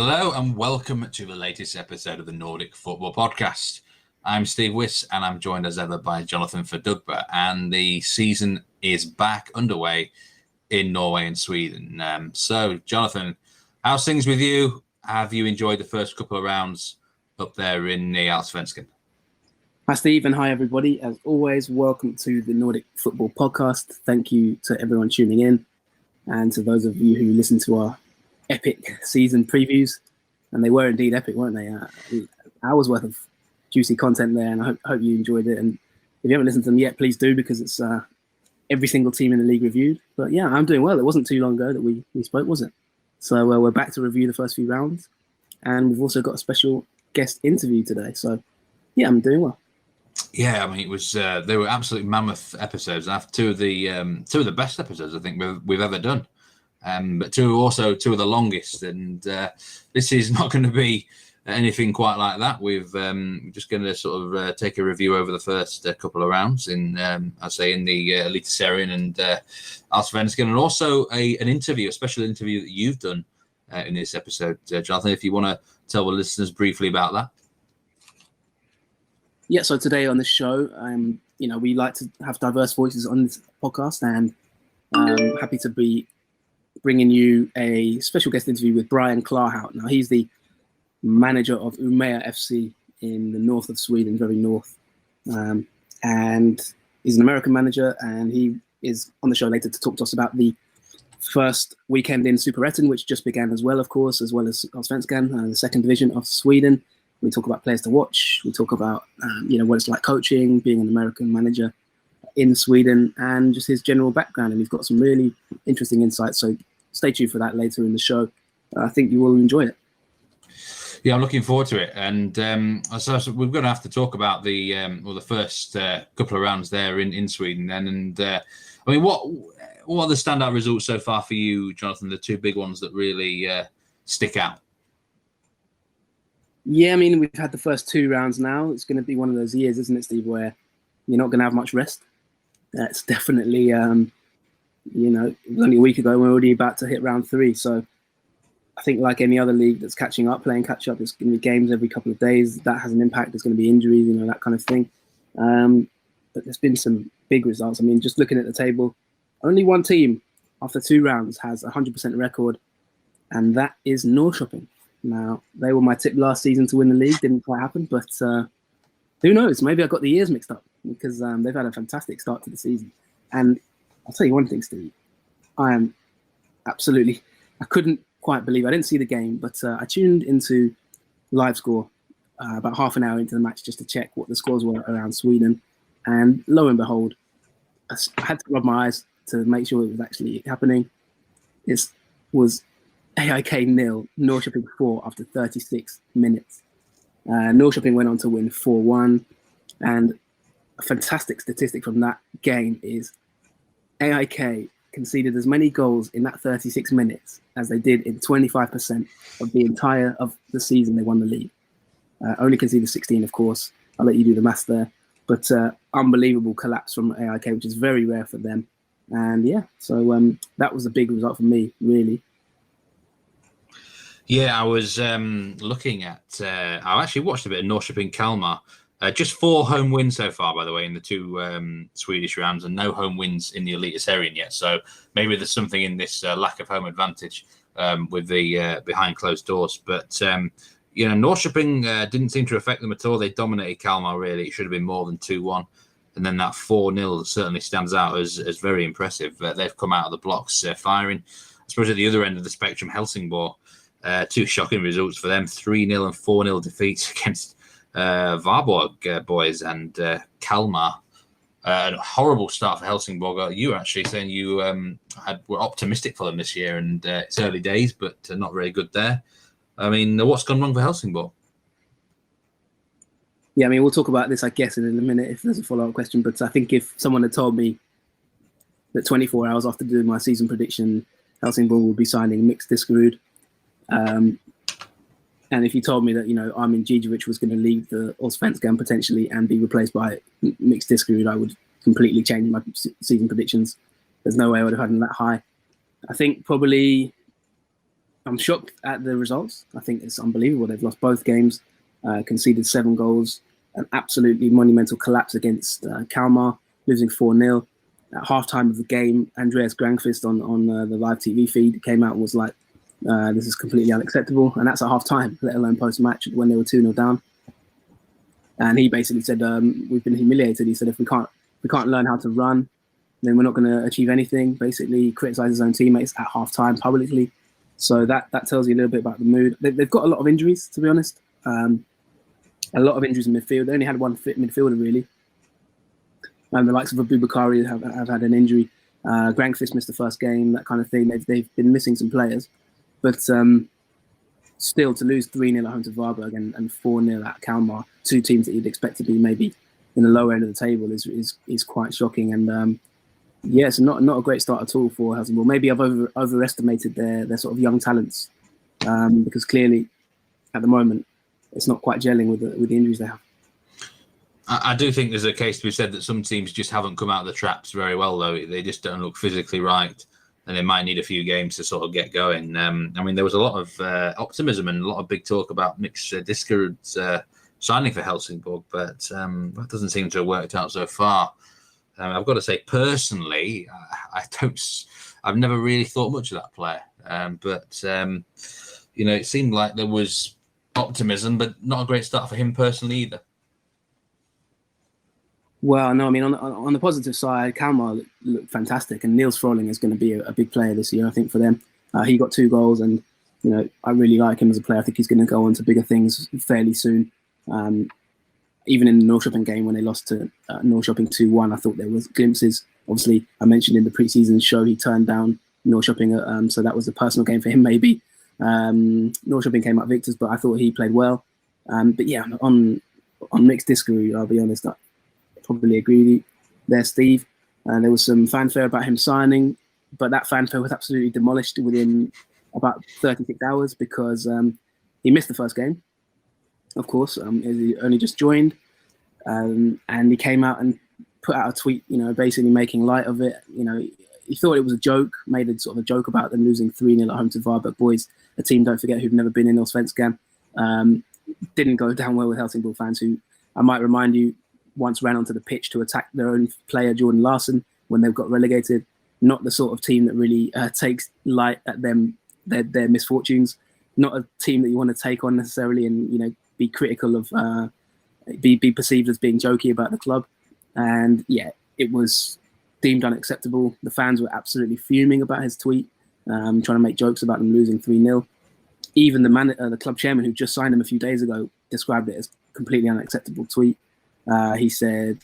Hello and welcome to the latest episode of the Nordic Football Podcast. I'm Steve Wyss and I'm joined as ever by Jonathan Fadugba, and the season is back underway in Norway and Sweden. So, Jonathan, how's things with you? Have you enjoyed the first couple of rounds up there in the Allsvenskan? Hi, Steve, and hi, everybody. As always, welcome to the Nordic Football Podcast. Thank you to everyone tuning in and to those of you who listen to our epic season previews. And they were indeed epic, weren't they? Hours worth of juicy content there, and I hope you enjoyed it. And if you haven't listened to them yet, please do, because it's every single team in the league reviewed. But yeah, I'm doing well. It wasn't too long ago that we spoke, was it? So we're back to review the first few rounds, and we've also got a special guest interview today. So yeah, I'm doing well. Yeah, I mean, it was they were absolutely mammoth episodes. And two of the best episodes I think we've ever done. But two of the longest, and this is not going to be anything quite like that. We're just going to sort of take a review over the first couple of rounds in the Eliteserien and Allsvenskan, and also a special interview that you've done in this episode, Jonathan. If you want to tell the listeners briefly about that. Yeah, so today on the show, we like to have diverse voices on this podcast, and I'm happy to be bringing you a special guest interview with Brian Clarhaut. Now, he's the manager of Umeå FC in the north of Sweden, very north. And he's an American manager, and he is on the show later to talk to us about the first weekend in Superettan, which just began as well as Allsvenskan, the second division of Sweden. We talk about players to watch. We talk about, what it's like coaching, being an American manager in Sweden, and just his general background. And he's got some really interesting insights. So stay tuned for that later in the show. I think you will enjoy it. Yeah, I'm looking forward to it. And so we're going to have to talk about the first couple of rounds there in Sweden then. And what are the standout results so far for you, Jonathan? The two big ones that really stick out? Yeah, I mean, we've had the first two rounds now. It's going to be one of those years, isn't it, Steve, where you're not going to have much rest. It's definitely, it was only a week ago, we're already about to hit round three. So I think like any other league that's playing catch up, there's going to be games every couple of days. That has an impact. There's going to be injuries, that kind of thing. But there's been some big results. I mean, just looking at the table, only one team after two rounds has 100% record, and that is Norrköping. Now, they were my tip last season to win the league. Didn't quite happen, but who knows? Maybe I got the years mixed up, because they've had a fantastic start to the season. And I'll tell you one thing, Steve. I couldn't quite believe, I didn't see the game, but I tuned into live score about half an hour into the match just to check what the scores were around Sweden. And lo and behold, I had to rub my eyes to make sure it was actually happening. It was AIK 0, Norrköping 4 after 36 minutes. Norrköping went on to win 4-1. And a fantastic statistic from that game is AIK conceded as many goals in that 36 minutes as they did in 25% of the entire of the season they won the league. Only conceded 16, of course. I'll let you do the maths there. But unbelievable collapse from AIK, which is very rare for them. And yeah, so that was a big result for me, really. Yeah, I was looking at. I actually watched a bit of Norrköping Kalmar. Just 4 home wins so far, by the way, in the two Swedish rounds, and no home wins in the Eliteserien yet. So maybe there's something in this lack of home advantage with the behind closed doors. But Norrköping didn't seem to affect them at all. They dominated Kalmar. Really, it should have been more than 2-1. And then that 4-0 certainly stands out as very impressive. They've come out of the blocks firing. I suppose at the other end of the spectrum, Helsingborg. Two shocking results for them, 3-0 and 4-0 defeats against Varborg boys and Kalmar. A horrible start for Helsingborg. You were actually saying you were optimistic for them this year, and it's early days, but not very good there. I mean, what's gone wrong for Helsingborg? Yeah, I mean, we'll talk about this, I guess, in a minute if there's a follow-up question. But I think if someone had told me that 24 hours after doing my season prediction, Helsingborg would be signing Mixed Diskerud, and if you told me that, Armin Djidjevic was going to leave the Allsvenskan potentially and be replaced by Mixed Diskerud, I would completely change my season predictions. There's no way I would have had them that high. I think probably I'm shocked at the results. I think it's unbelievable. They've lost both games, conceded 7 goals, an absolutely monumental collapse against Kalmar, losing 4-0. At halftime of the game, Andreas Granqvist on the live TV feed came out and was like, this is completely unacceptable. And that's at halftime, let alone post-match when they were 2-0 down. And he basically said, we've been humiliated. He said, if we can't learn how to run, then we're not going to achieve anything. Basically, he criticised his own teammates at halftime publicly. So that tells you a little bit about the mood. They've got a lot of injuries, to be honest. A lot of injuries in midfield. They only had one fit midfielder, really. And the likes of Abubakari have had an injury. Granqvist missed the first game, that kind of thing. They've been missing some players. But still, to lose 3-0 at home to Varberg and 4-0 at Kalmar, 2 teams that you'd expect to be maybe in the lower end of the table is quite shocking. And it's not a great start at all for Helsingborg. Maybe I've overestimated their sort of young talents because clearly at the moment it's not quite gelling with the injuries they have. I do think there's a case to be said that some teams just haven't come out of the traps very well, though. They just don't look physically right, and they might need a few games to sort of get going. I mean, there was a lot of optimism and a lot of big talk about Mix Diskerud's signing for Helsingborg, but that doesn't seem to have worked out so far. I've got to say, personally, I've never really thought much of that player, but it seemed like there was optimism, but not a great start for him personally either. Well, no, I mean, on the positive side, Kalmar looked fantastic, and Niels Froling is going to be a big player this year, I think, for them. He got 2 goals, and I really like him as a player. I think he's going to go on to bigger things fairly soon. Even in the Norrköping game when they lost to Norrköping 2-1, I thought there was glimpses. Obviously, I mentioned in the preseason show he turned down Norrköping, so that was a personal game for him maybe. Norrköping came up victors, but I thought he played well. But yeah, on Mix Diskerud, I'll be honest, I probably agree with you there, Steve. There was some fanfare about him signing, but that fanfare was absolutely demolished within about 36 hours because he missed the first game. Of course, he only just joined, and he came out and put out a tweet, basically making light of it. He thought it was a joke, made a sort of a joke about them losing 3-0 at home to Varberg boys, a team, don't forget, who've never been in Allsvenskan. Didn't go down well with Helsingborg fans, who I might remind you once ran onto the pitch to attack their own player Jordan Larsson when they've got relegated. Not the sort of team that really takes light at their misfortunes. Not a team that you want to take on necessarily, and be critical of, be perceived as being jokey about the club. And yeah, it was deemed unacceptable. The fans were absolutely fuming about his tweet, trying to make jokes about them losing 3-0. Even the club chairman, who just signed him a few days ago, described it as completely unacceptable tweet. He said,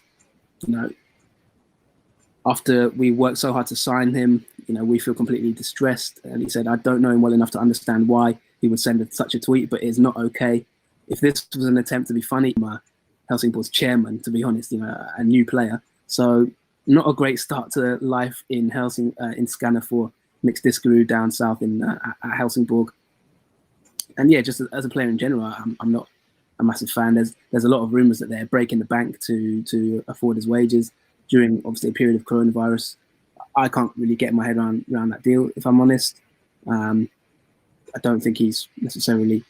after we worked so hard to sign him, we feel completely distressed. And he said, I don't know him well enough to understand why he would send such a tweet, but it's not okay. If this was an attempt to be funny, Helsingborg's chairman, to be honest, a new player. So not a great start to life in in Skåne for Mix Diskerud down south at Helsingborg. And yeah, just as a player in general, I'm not a massive fan. There's a lot of rumours that they're breaking the bank to afford his wages during obviously a period of coronavirus. I can't really get my head around that deal, if I'm honest. I don't think he's necessarily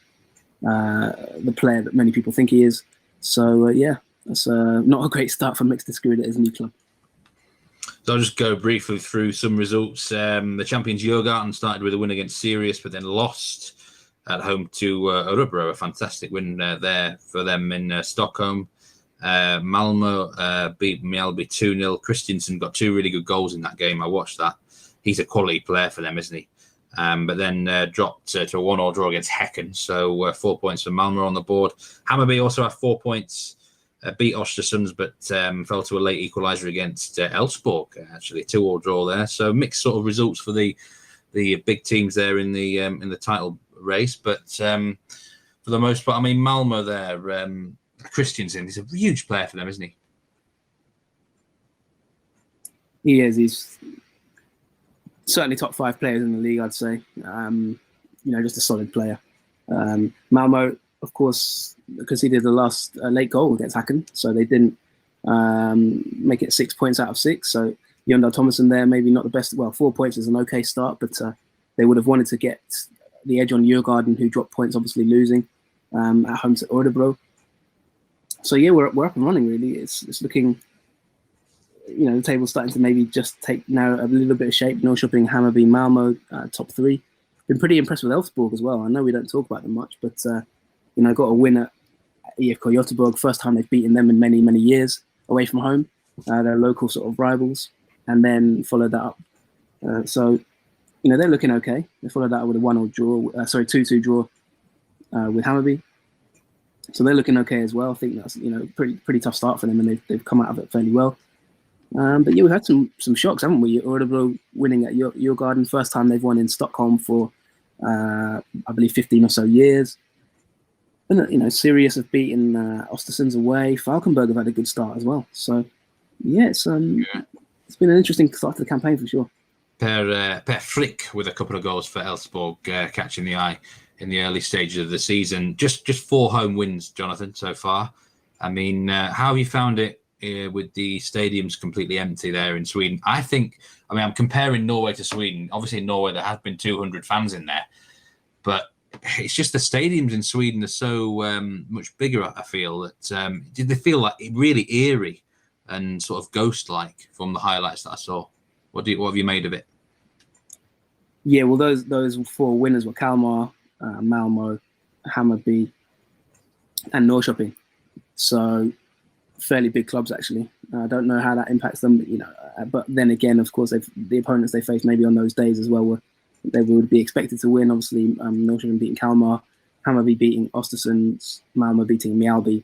the player that many people think he is. So yeah, that's not a great start for Mix Diskerud at his new club. So I'll just go briefly through some results. The champions Djurgården started with a win against Sirius, but then lost at home to Örebro, a fantastic win there for them in Stockholm. Malmö beat Mjällby 2-0. Christiansen got 2 really good goals in that game. I watched that. He's a quality player for them, isn't he? But then dropped to a 1-1 draw against Häcken. So 4 points for Malmö on the board. Hammarby also had 4 points. Beat Östersunds, but fell to a late equaliser against Elfsborg. Actually, 2-2 draw there. So mixed sort of results for the big teams there in the title race. But for the most part, I mean, Malmö there, Christiansen, he's a huge player for them, isn't he? He is. He's certainly top 5 players in the league, I'd say. Just a solid player. Malmö, of course, conceded the last late goal against Häcken, so they didn't make it 6 points out of 6. So Jon Dahl Tomasson there, maybe not the best. Well, 4 points is an okay start, but they would have wanted to get the edge on Djurgården, who dropped points, obviously losing at home to Örebro. So yeah, we're up and running. Really, it's looking. The table's starting to maybe just take now a little bit of shape. Norrköping, Hammarby, Malmo, top 3. Been pretty impressed with Elfsborg as well. I know we don't talk about them much, but got a win at IFK Göteborg. First time they've beaten them in many, many years away from home. They're local sort of rivals, and then followed that up. So they're looking okay. They followed that up with a 1-2 draw with Hammarby. So they're looking okay as well. I think that's pretty tough start for them, and they've come out of it fairly well. But yeah, we've had some shocks, haven't we? Örebro winning at Djurgården, first time they've won in Stockholm for I believe 15 or so years. And Sirius have beaten Östersunds away. Falkenberg have had a good start as well. So yeah, it's been an interesting start to the campaign for sure. Per Frick with a couple of goals for Elfsborg, catching the eye in the early stages of the season. Just 4 home wins, Jonathan, so far. I mean, how have you found it with the stadiums completely empty there in Sweden? I'm comparing Norway to Sweden. Obviously, in Norway, there have been 200 fans in there. But it's just the stadiums in Sweden are so much bigger, I feel. That did they feel like really eerie and sort of ghost-like from the highlights that I saw? What have you made of it? Yeah, well, those 4 winners were Kalmar, Malmo, Hammarby, and Norrköping. So fairly big clubs, actually. I don't know how that impacts them, but then again, of course, the opponents they faced maybe on those days as well they would be expected to win. Obviously, Norrköping beating Kalmar, Hammarby beating Östersund, Malmo beating Mjällby,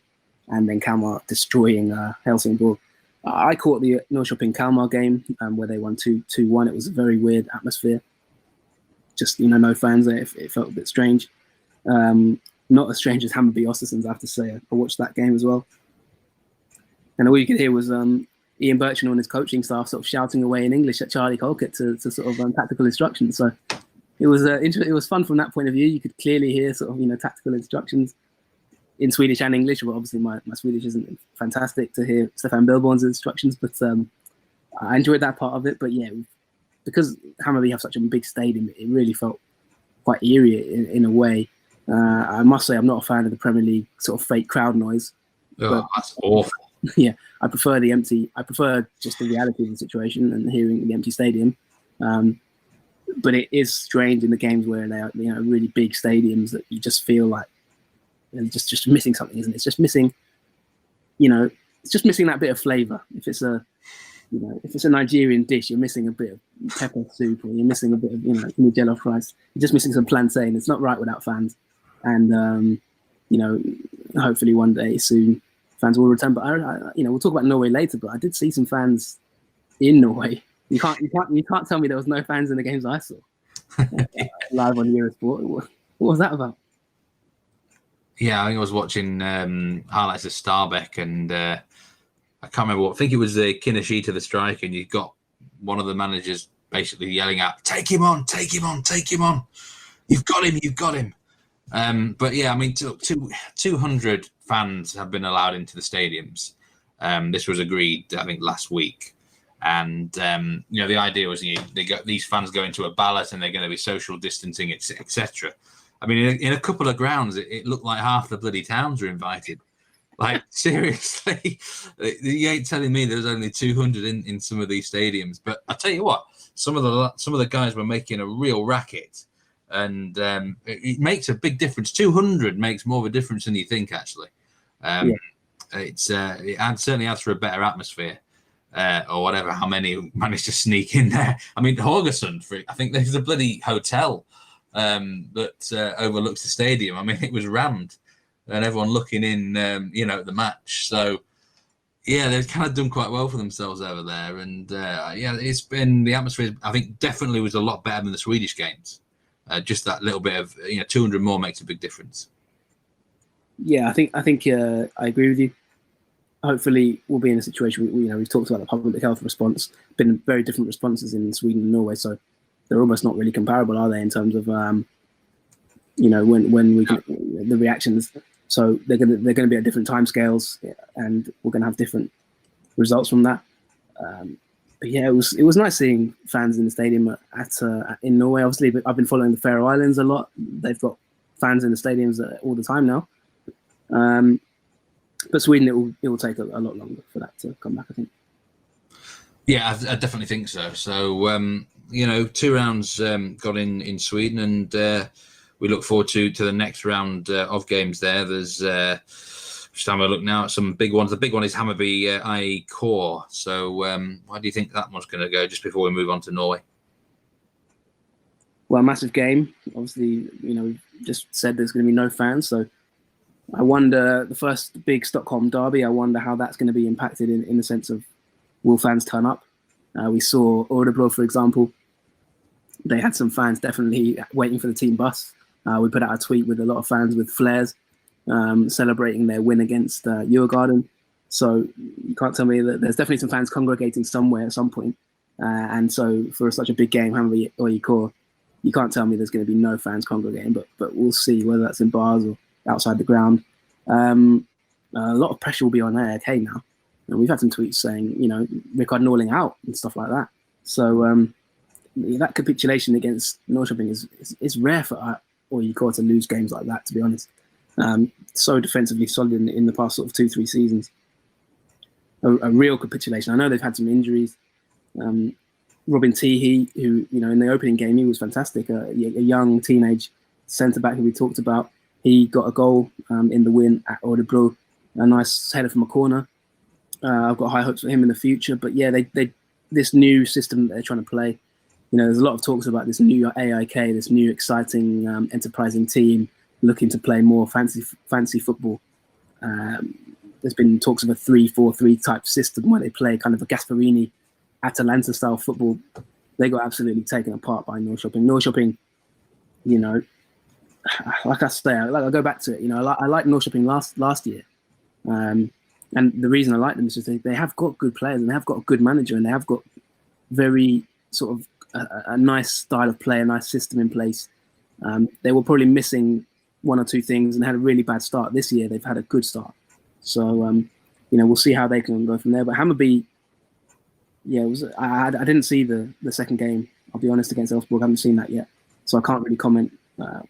and then Kalmar destroying Helsingborg. I caught the Norrköping Kalmar game where they won 2-1. It was a very weird atmosphere. Just no fans there. It felt a bit strange. Not as strange as Hammarby Östersund, I have to say. I watched that game as well. And all you could hear was Ian Birchall and his coaching staff sort of shouting away in English at Charlie Colkett to sort of tactical instructions. So it was it was fun from that point of view. You could clearly hear sort of tactical instructions in Swedish and English. But obviously my Swedish isn't fantastic to hear Stefan Billborn's instructions. But I enjoyed that part of it. But yeah, because Hammarby have such a big stadium, it really felt quite eerie in a way. I must say I'm not a fan of the Premier League sort of fake crowd noise. Oh, that's awful. Yeah, I prefer the empty. I prefer just the reality of the situation and hearing the empty stadium. But it is strange in the games where they are, really big stadiums that you just feel like just missing something, isn't it? It's just missing, it's just missing that bit of flavour. If it's a Nigerian dish, you're missing a bit of pepper soup, or you're missing a bit of, jollof rice. You're just missing some plantain. It's not right without fans, and hopefully one day soon fans will return. But we'll talk about Norway later. But I did see some fans in Norway. You can't tell me there was no fans in the games I saw live on Eurosport. What was that about? Yeah, I think I was watching highlights of Stabæk, and I can't remember what. I think it was Kinashita, the striker, and you got one of the managers basically yelling out, "Take him on, take him on, take him on! You've got him, you've got him!" But yeah, I mean, 200 fans have been allowed into the stadiums. This was agreed, I think, last week. And, the idea was these fans go into a ballot and they're going to be social distancing, etc. I mean, in a couple of grounds, it looked like half the bloody towns were invited. Like, seriously, you ain't telling me there's only 200 in some of these stadiums. But I tell you what, some of the guys were making a real racket. And it makes a big difference. 200 makes more of a difference than you think, actually. It certainly adds for a better atmosphere, or whatever. How many managed to sneak in there? I mean, Haugesund, I think there's a bloody hotel that overlooks the stadium. I mean, it was rammed, and everyone looking in, at the match. So, yeah, they've kind of done quite well for themselves over there. And it's been the atmosphere. I think definitely was a lot better than the Swedish games. Just that little bit of 200 more makes a big difference. Yeah, I think I agree with you. Hopefully, we'll be in a situation. We've talked about the public health response. Been very different responses in Sweden and Norway, so they're almost not really comparable, are they? In terms of when we get the reactions. So they're going to be at different timescales, and we're going to have different results from that. yeah, it was nice seeing fans in the stadium in Norway. Obviously, but I've been following the Faroe Islands a lot. They've got fans in the stadiums all the time now. But Sweden, it will take a lot longer for that to come back, I think. Yeah, I definitely think so. So, 2 rounds got in Sweden, and we look forward to the next round of games there. There's just having a look now at some big ones. The big one is Hammarby IE Core. So, why do you think that one's going to go just before we move on to Norway? Well, massive game. Obviously, we just said there's going to be no fans, so I wonder, the first big Stockholm derby, I wonder how that's going to be impacted in the sense of, will fans turn up? We saw Örebro, for example. They had some fans definitely waiting for the team bus. We put out a tweet with a lot of fans with flares celebrating their win against Djurgården. So you can't tell me that there's definitely some fans congregating somewhere at some point. And so for such a big game, Hammarby IE Core, you can't tell me there's going to be no fans congregating, but we'll see whether that's in bars or outside the ground. A lot of pressure will be on AIK now. And we've had some tweets saying, Rickard Norling out and stuff like that. So that capitulation against Norrköping is rare for IE Core to lose games like that, to be honest. So defensively solid in the past sort of 2-3 seasons. A real capitulation. I know they've had some injuries. Robin Teehee, who, in the opening game, he was fantastic. A young teenage centre-back who we talked about. He got a goal in the win at Örebro. A nice header from a corner. I've got high hopes for him in the future. But yeah, they this new system that they're trying to play, there's a lot of talks about this new AIK, this new exciting, enterprising team looking to play more fancy football. There's been talks of a 3-4-3 type system where they play kind of a Gasparini, Atalanta-style football. They got absolutely taken apart by Norrköping. Norrköping, like I say, I go back to it. I liked Norrköping last year, and the reason I like them is just they have got good players and they have got a good manager and they have got very sort of a nice style of play, a nice system in place. They were probably missing one or two things and had a really bad start. This year they've had a good start, so we'll see how they can go from there. But Hammarby, I didn't see the second game. I'll be honest, against Elfsborg, I haven't seen that yet, so I can't really comment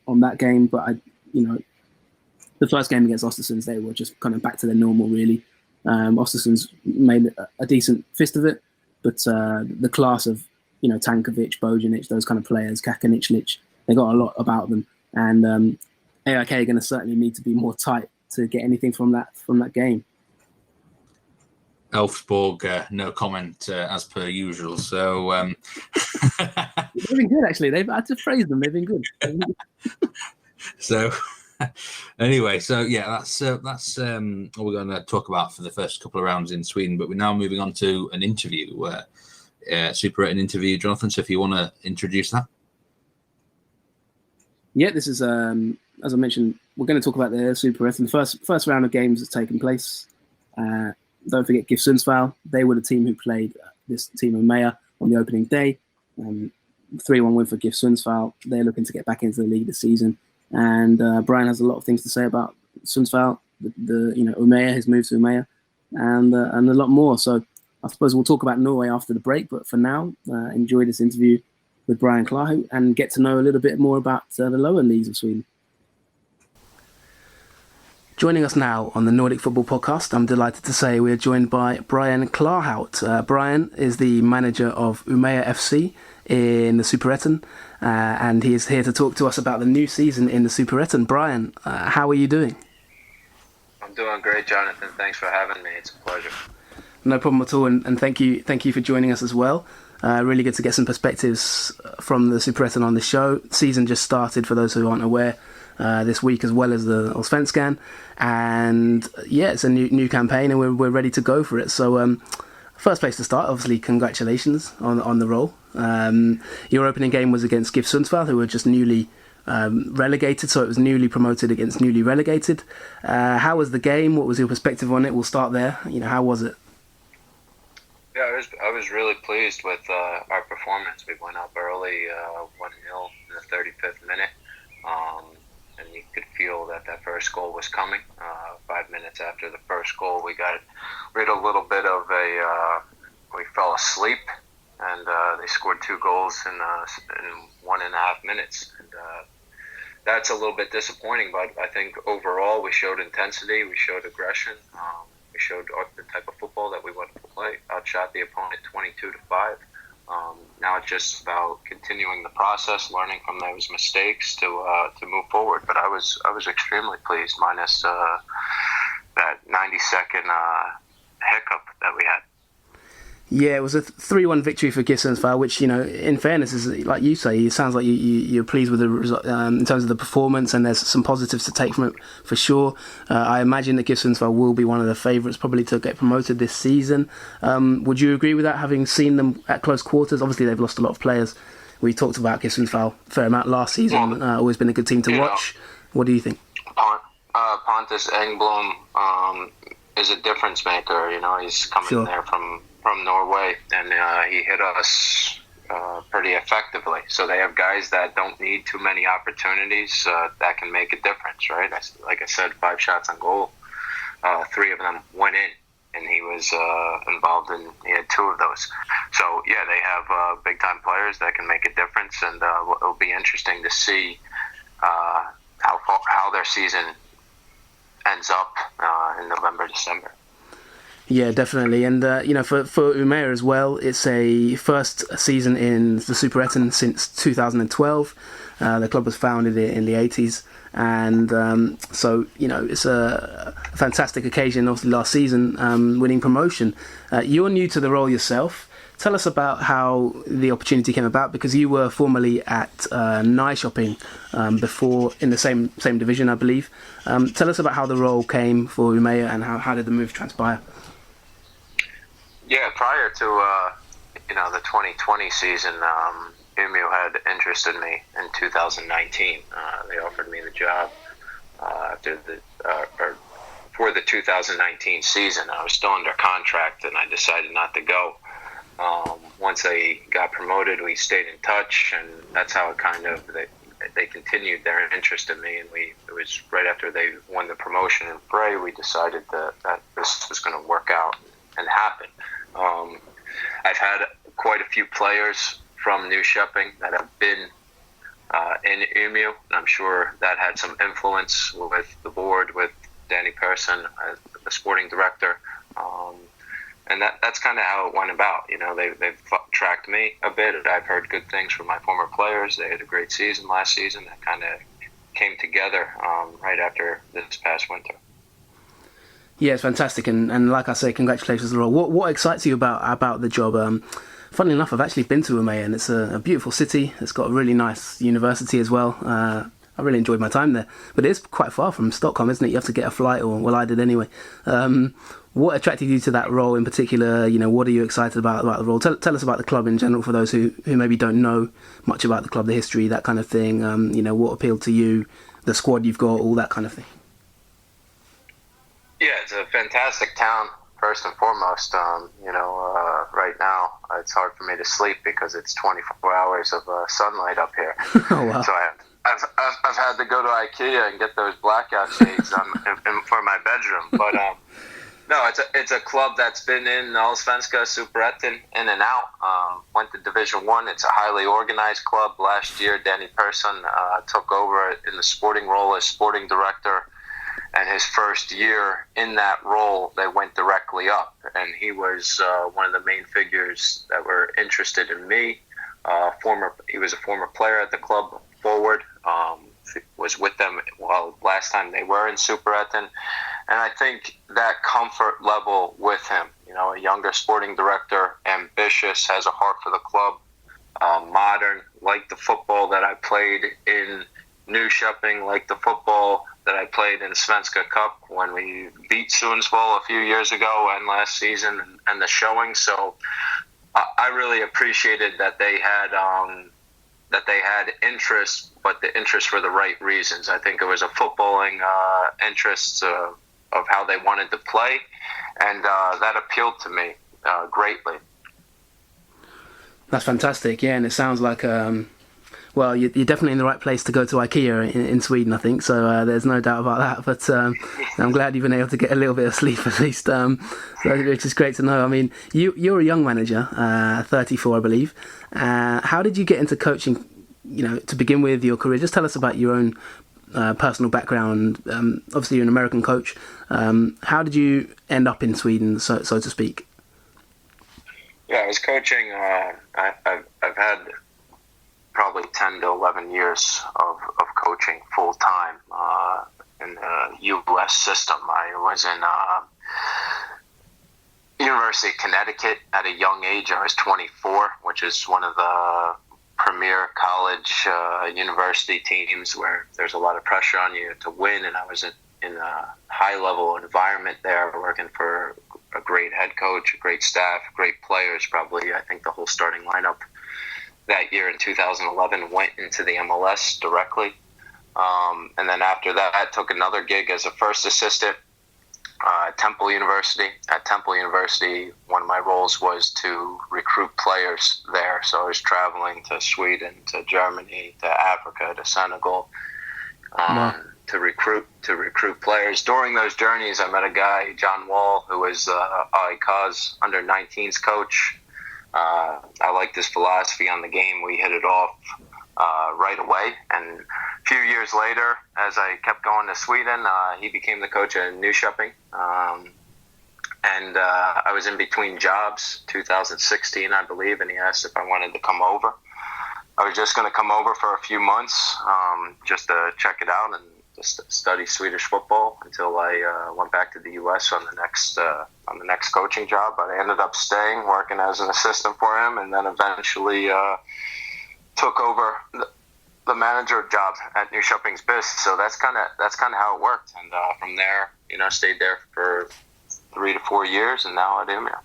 on that game. But the first game against Östersunds, they were just kind of back to their normal, really. Östersunds made a decent fist of it, but the class of Tankovic, Bojanic, those kind of players, Kakanic, they got a lot about them, and AIK are going to certainly need to be more tight to get anything from that game. Elfsborg, no comment as per usual. So they've been good, actually. I had to praise them. They've been good. So anyway, that's what we're going to talk about for the first couple of rounds in Sweden. But we're now moving on to an interview, Superettan interview, Jonathan. So if you want to introduce that. Yeah, this is as I mentioned, we're going to talk about the Superettan. The first round of games has taken place. Don't forget GIF Sundsvall. They were the team who played this team of Umeå on the opening day. 3-1 win for GIF Sundsvall. They're looking to get back into the league this season. And Brian has a lot of things to say about Sundsvall, Umeå, his move to Umeå, and a lot more. So I suppose we'll talk about Norway after the break. But for now, enjoy this interview with Brian Clarhaut and get to know a little bit more about the lower leagues of Sweden. Joining us now on the Nordic Football Podcast, I'm delighted to say we're joined by Brian Clarhaut. Brian is the manager of Umeå FC in the Superettan, and he is here to talk to us about the new season in the Superettan. Brian, how are you doing? I'm doing great, Jonathan. Thanks for having me. It's a pleasure. No problem at all, and thank you for joining us as well. Really good to get some perspectives from the Superettan on the show. Season just started, for those who aren't aware, this week, as well as the Allsvenskan, and it's a new campaign, and we're ready to go for it. So first place to start, obviously, congratulations on the role. Your opening game was against GIF Sundsvall, who were just newly relegated, so it was newly promoted against newly relegated. How was the game? What was your perspective on it? We'll start there. How was it? Yeah, I was really pleased with our performance. We went up early, 1-0 in the 35th minute. And you could feel that first goal was coming. 5 minutes after the first goal, we had a little bit of we fell asleep and they scored 2 goals in 1.5 minutes. And that's a little bit disappointing, but I think overall we showed intensity, we showed aggression, we showed the type of football that we wanted to play. Outshot the opponent 22-5. Now it's just about continuing the process, learning from those mistakes to move forward. But I was extremely pleased, minus that 90-second hiccup that we had. Yeah, it was a 3-1 victory for Gissensval, which, in fairness, is like you say, it sounds like you're pleased with the result in terms of the performance, and there's some positives to take from it for sure. I imagine that Gissensval will be one of the favourites probably to get promoted this season. Would you agree with that, having seen them at close quarters? Obviously, they've lost a lot of players. We talked about Gissensval a fair amount last season. Always been a good team to watch. What do you think? Pontus Engblom is a difference maker. He's coming there from Norway, and he hit us pretty effectively. So they have guys that don't need too many opportunities that can make a difference, right? Like I said, 5 shots on goal. 3 of them went in, and he was involved he had 2 of those. So, yeah, they have big-time players that can make a difference, and it'll be interesting to see how their season ends up in November, December. Yeah, definitely. And, for Umeå as well, it's a first season in the Superettan since 2012. The club was founded in the 80s. And so, it's a fantastic occasion, obviously, last season, winning promotion. You're new to the role yourself. Tell us about how the opportunity came about, because you were formerly at Shopping before, in the same division, I believe. Tell us about how the role came for Umeå and how did the move transpire? Yeah, prior to the 2020 season, Umeå had interested me in 2019. They offered me the job for the 2019 season. I was still under contract, and I decided not to go. Once I got promoted, we stayed in touch, and that's how they continued their interest in me. And it was right after they won the promotion in Bray, we decided that this was going to work out and happen. I've had quite a few players from New Shopping that have been in Umeå, and I'm sure that had some influence with the board, with Danny Persson, the sporting director, and that's kind of how it went about. They've tracked me a bit. I've heard good things from my former players. They had a great season last season. That kind of came together right after this past winter. Yeah, it's fantastic, and like I say, congratulations on the role. What excites you about the job? Funnily enough, I've actually been to Umeå, and it's a beautiful city. It's got a really nice university as well. I really enjoyed my time there, but it is quite far from Stockholm, isn't it? You have to get a flight, or I did anyway. What attracted you to that role in particular? What are you excited about the role? Tell us about the club in general for those who maybe don't know much about the club, the history, that kind of thing. What appealed to you, the squad you've got, all that kind of thing. Yeah, it's a fantastic town, first and foremost. Right now, it's hard for me to sleep because it's 24 hours of sunlight up here. Oh, wow. So I've had to go to IKEA and get those blackout shades for my bedroom. But no, it's a club that's been in Allsvenskan, Superettan, in and out. Went to Division 1. It's a highly organized club. Last year, Danny Persson took over in the sporting role as sporting director. And his first year in that role, they went directly up. And he was one of the main figures that were interested in me. He was a former player at the club, forward. Was with them last time they were in Superettan. And I think that comfort level with him, a younger sporting director, ambitious, has a heart for the club, modern, like the football that I played in New Shopping, like the football that I played in Svenska Cup when we beat Sundsvall a few years ago and last season, and the showing. So I really appreciated that they had interest, but the interest for the right reasons. I think it was a footballing interest of how they wanted to play, and that appealed to me greatly. That's fantastic, yeah, and it sounds like Well, you're definitely in the right place to go to IKEA in Sweden, I think. So there's no doubt about that. But I'm glad you've been able to get a little bit of sleep at least, which is great to know. I mean, you're a young manager, 34, I believe. How did you get into coaching? To begin with your career, just tell us about your own personal background. Obviously, you're an American coach. How did you end up in Sweden, so to speak? Yeah, I was coaching. I've had probably 10 to 11 years of coaching full time in the U.S. system. I was in University of Connecticut at a young age. I was 24, which is one of the premier college university teams where there's a lot of pressure on you to win, and I was in a high-level environment there, working for a great head coach, a great staff, great players. Probably, I think the whole starting lineup that year in 2011 went into the MLS directly. And then after that, I took another gig as a first assistant at Temple University. At Temple University, one of my roles was to recruit players there. So I was traveling to Sweden, to Germany, to Africa, to Senegal, to recruit players. During those journeys, I met a guy, John Wall, who was ICA's under-19s coach. I liked his philosophy on the game. We hit it off right away. And a few years later, as I kept going to Sweden, he became the coach at Nyköping. And I was in between jobs, 2016, I believe, and he asked if I wanted to come over. I was just going to come over for a few months just to check it out and just study Swedish football until I went back to the U.S. on the next coaching job. But I ended up staying, working as an assistant for him, and then eventually took over the manager job at Nyköping's BIS. So that's kind of how it worked. And from there, stayed there for 3 to 4 years, and now at Umeå.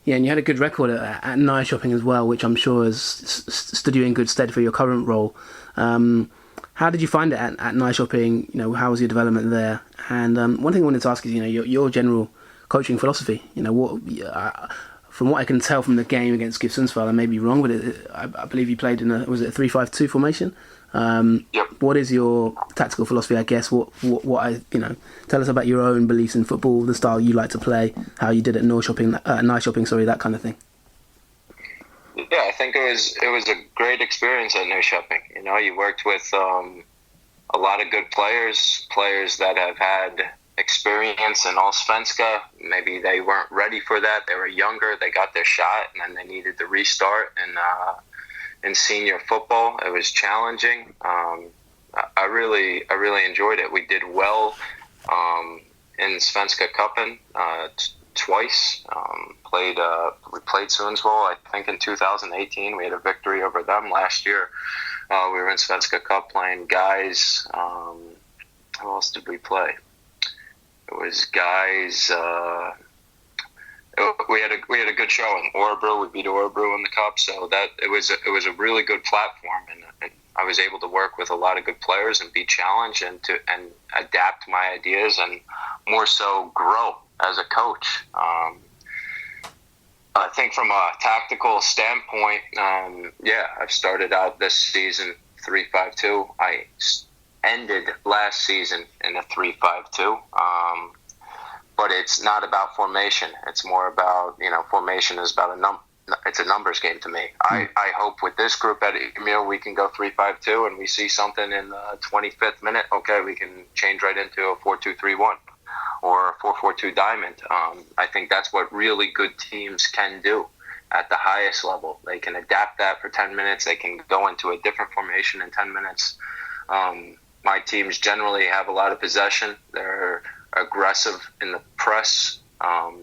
Yeah, and you had a good record at Nyköping as well, which I'm sure has stood you in good stead for your current role. How did you find it at Nyköping? How was your development there? And one thing I wanted to ask is, your general coaching philosophy. From what I can tell from the game against GIF Sundsvall, I may be wrong, but I believe you played in a 3-5-2 formation. Yep. What is your tactical philosophy? I guess tell us about your own beliefs in football, the style you like to play, how you did at Nyköping, that kind of thing. Yeah, I think it was a great experience at Nyköping. You worked with a lot of good players that have had experience in Allsvenskan. Maybe they weren't ready for that. They were younger. They got their shot, and then they needed to restart. And in senior football, it was challenging. I really enjoyed it. We did well in Svenska Cupen twice. We played Sundsvall, I think, in 2018. We had a victory over them last year. We were in Svenska Cup playing guys. Who else did we play? It was guys. We had a good show in Örebro. We beat Örebro in the cup, so that it was a really good platform, and I was able to work with a lot of good players and be challenged and adapt my ideas and more so grow as a coach. I think from a tactical standpoint, I've started out this season 3-5-2. I ended last season in a 3-5-2. But it's not about formation. It's more about, formation is about it's a numbers game to me. I hope with this group at Umeå we can go 3-5-2 and we see something in the 25th minute. Okay, we can change right into a 4-2-3-1 or a 4-4-2 diamond. I think that's what really good teams can do at the highest level. They can adapt that for 10 minutes. They can go into a different formation in 10 minutes. My teams generally have a lot of possession. They're aggressive in the press.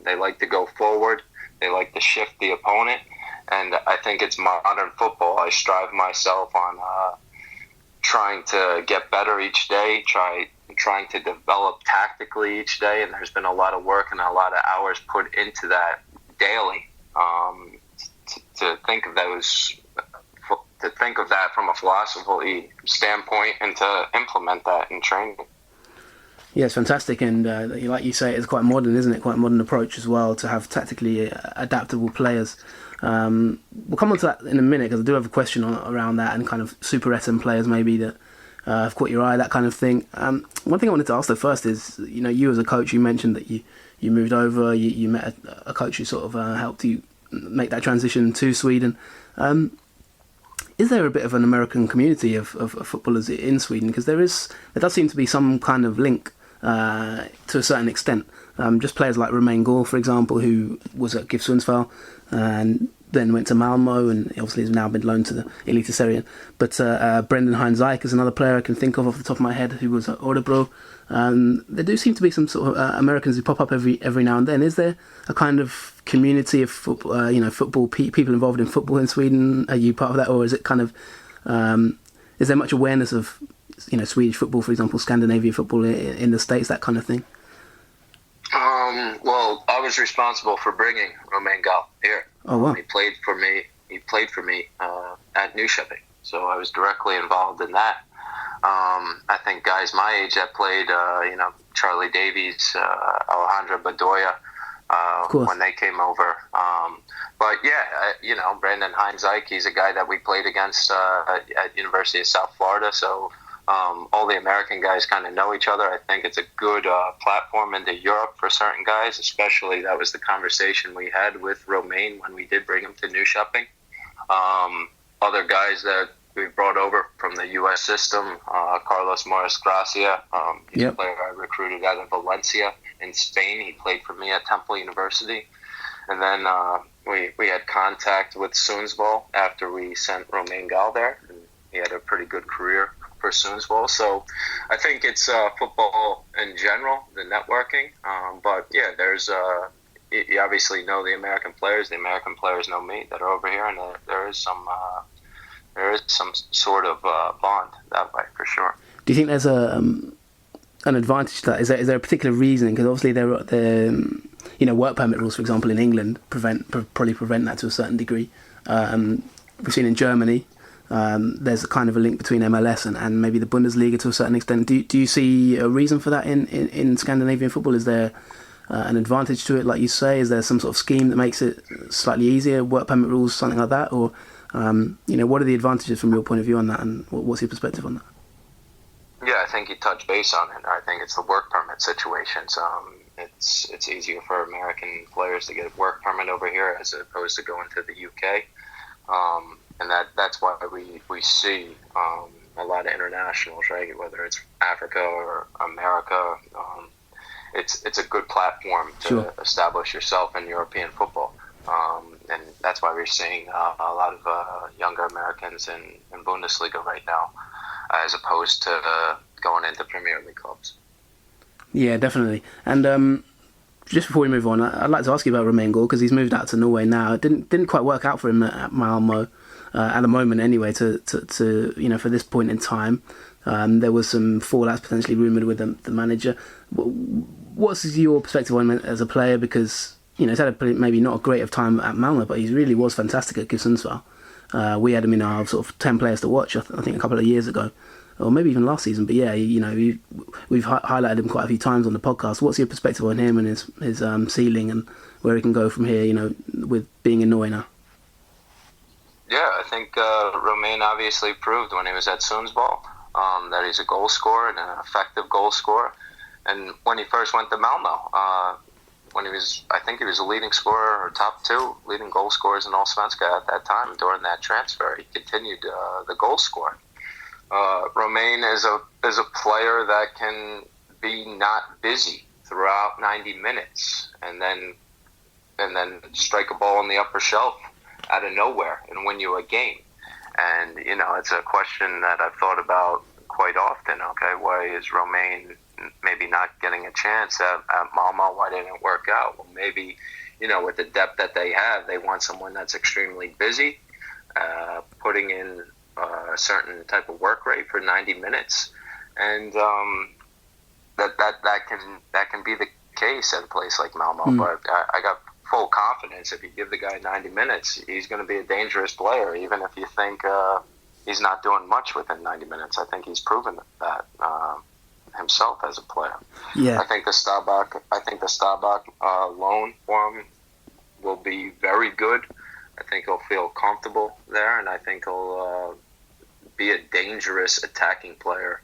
They like to go forward. They like to shift the opponent. And I think it's modern football. I strive myself on trying to get better each day, trying to develop tactically each day. And there's been a lot of work and a lot of hours put into that daily to think of that from a philosophy standpoint and to implement that in training. Yeah, it's fantastic, and like you say, it's quite modern, isn't it? Quite a modern approach as well to have tactically adaptable players. We'll come on to that in a minute because I do have a question around that and kind of Superettan players maybe that have caught your eye, that kind of thing. One thing I wanted to ask though first is, you as a coach, you mentioned that you moved over, you met a coach who sort of helped you make that transition to Sweden. Is there a bit of an American community of footballers in Sweden? Because there does seem to be some kind of link to a certain extent. Just players like Romain Gall, for example, who was at GIF Sundsvall and then went to Malmo and obviously has now been loaned to the Eliteserien. But Brendan Heinz-Eyck is another player I can think of off the top of my head who was at Örebro. There do seem to be some sort of Americans who pop up every now and then. Is there a kind of community of football, football people involved in football in Sweden? Are you part of that, or is it kind of is there much awareness of Swedish football, for example, Scandinavia football in the States, that kind of thing? Well, I was responsible for bringing Romain Gall here. Oh wow! He played for me at Nyköping, so I was directly involved in that. I think guys my age that played, Charlie Davies, Alejandro Bedoya, when they came over. But yeah, Brendan Heinz-Eyck, he's a guy that we played against at University of South Florida. So all the American guys kind of know each other. I think it's a good platform into Europe for certain guys, especially that was the conversation we had with Romain when we did bring him to Nyköping. Other guys that we brought over from the U.S. system, Carlos Morris Gracia. He's a player I recruited out of Valencia in Spain. He played for me at Temple University. And then we had contact with Sundsvall after we sent Romain Gall there. And he had a pretty good career for Sundsvall. So I think it's football in general, the networking. But yeah, there's you obviously know the American players. The American players know me that are over here. And there is some sort of bond that way, for sure. Do you think there's an advantage to that? Is there a particular reason? Because obviously there work permit rules, for example, in England probably prevent that to a certain degree. We've seen in Germany there's a kind of a link between MLS and maybe the Bundesliga to a certain extent. Do you see a reason for that in Scandinavian football? Is there an advantage to it, like you say? Is there some sort of scheme that makes it slightly easier, work permit rules, something like that? Or what are the advantages from your point of view on that, and what's your perspective on that? Yeah, I think you touched base on it. I think it's the work permit situations. It's easier for American players to get a work permit over here as opposed to going to the UK, and that's why we see a lot of internationals, right? Whether it's Africa or America, it's a good platform to establish yourself in European football. And that's why we're seeing a lot of younger Americans in Bundesliga right now, as opposed to going into Premier League clubs. Yeah, definitely. And just before we move on, I'd like to ask you about Romain Gall, because he's moved out to Norway now. It didn't quite work out for him at Malmo at the moment, anyway. To for this point in time, there was some fallouts potentially rumoured with the manager. What's your perspective on him as a player? Because he's had maybe not a great of time at Malmo, but he really was fantastic at GIF Sundsvall. We had him in our sort of 10 players to watch, I think a couple of years ago, or maybe even last season. But yeah, we've highlighted him quite a few times on the podcast. What's your perspective on him and his ceiling and where he can go from here, with being in Norway now? Yeah, I think Romain obviously proved when he was at Sundsvall that he's a goal scorer and an effective goal scorer. And when he first went to Malmo, I think he was a leading scorer or top 2 leading goal scorers in Allsvenskan at that time. During that transfer, he continued the goal scoring. Romain is a player that can be not busy throughout 90 minutes and then strike a ball on the upper shelf out of nowhere and win you a game. And it's a question that I've thought about quite often. Okay, why is Romain maybe not getting a chance at Malmo? Why didn't it work out? Well, maybe, with the depth that they have, they want someone that's extremely busy, putting in a certain type of work rate for 90 minutes. And that can be the case at a place like Malmo. But I got full confidence if you give the guy 90 minutes, he's going to be a dangerous player, even if you think he's not doing much within 90 minutes. I think he's proven that. himself as a player. Yeah. I think the Stabak loan for him will be very good. I think he'll feel comfortable there, and I think he'll be a dangerous attacking player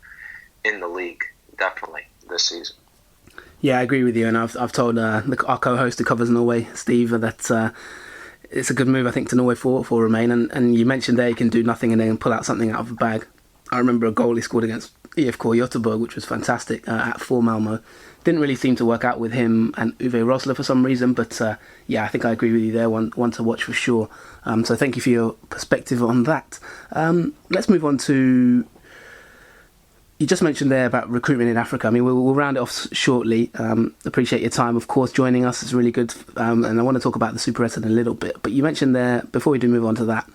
in the league, definitely, this season. Yeah, I agree with you, and I've told our co-host who covers Norway, Steve, that it's a good move, I think, to Norway for Romain. And you mentioned there he can do nothing and then pull out something out of the bag. I remember a goal he scored against IFK Göteborg, which was fantastic, at 4 Malmo. Didn't really seem to work out with him and Uwe Rosler for some reason, but yeah, I think I agree with you there. One to watch for sure. So thank you for your perspective on that. Let's move on to... You just mentioned there about recruitment in Africa. I mean, we'll round it off shortly. Appreciate your time, of course, joining us. It's really good. And I want to talk about the Superettan a little bit. But you mentioned there, before we do move on to that...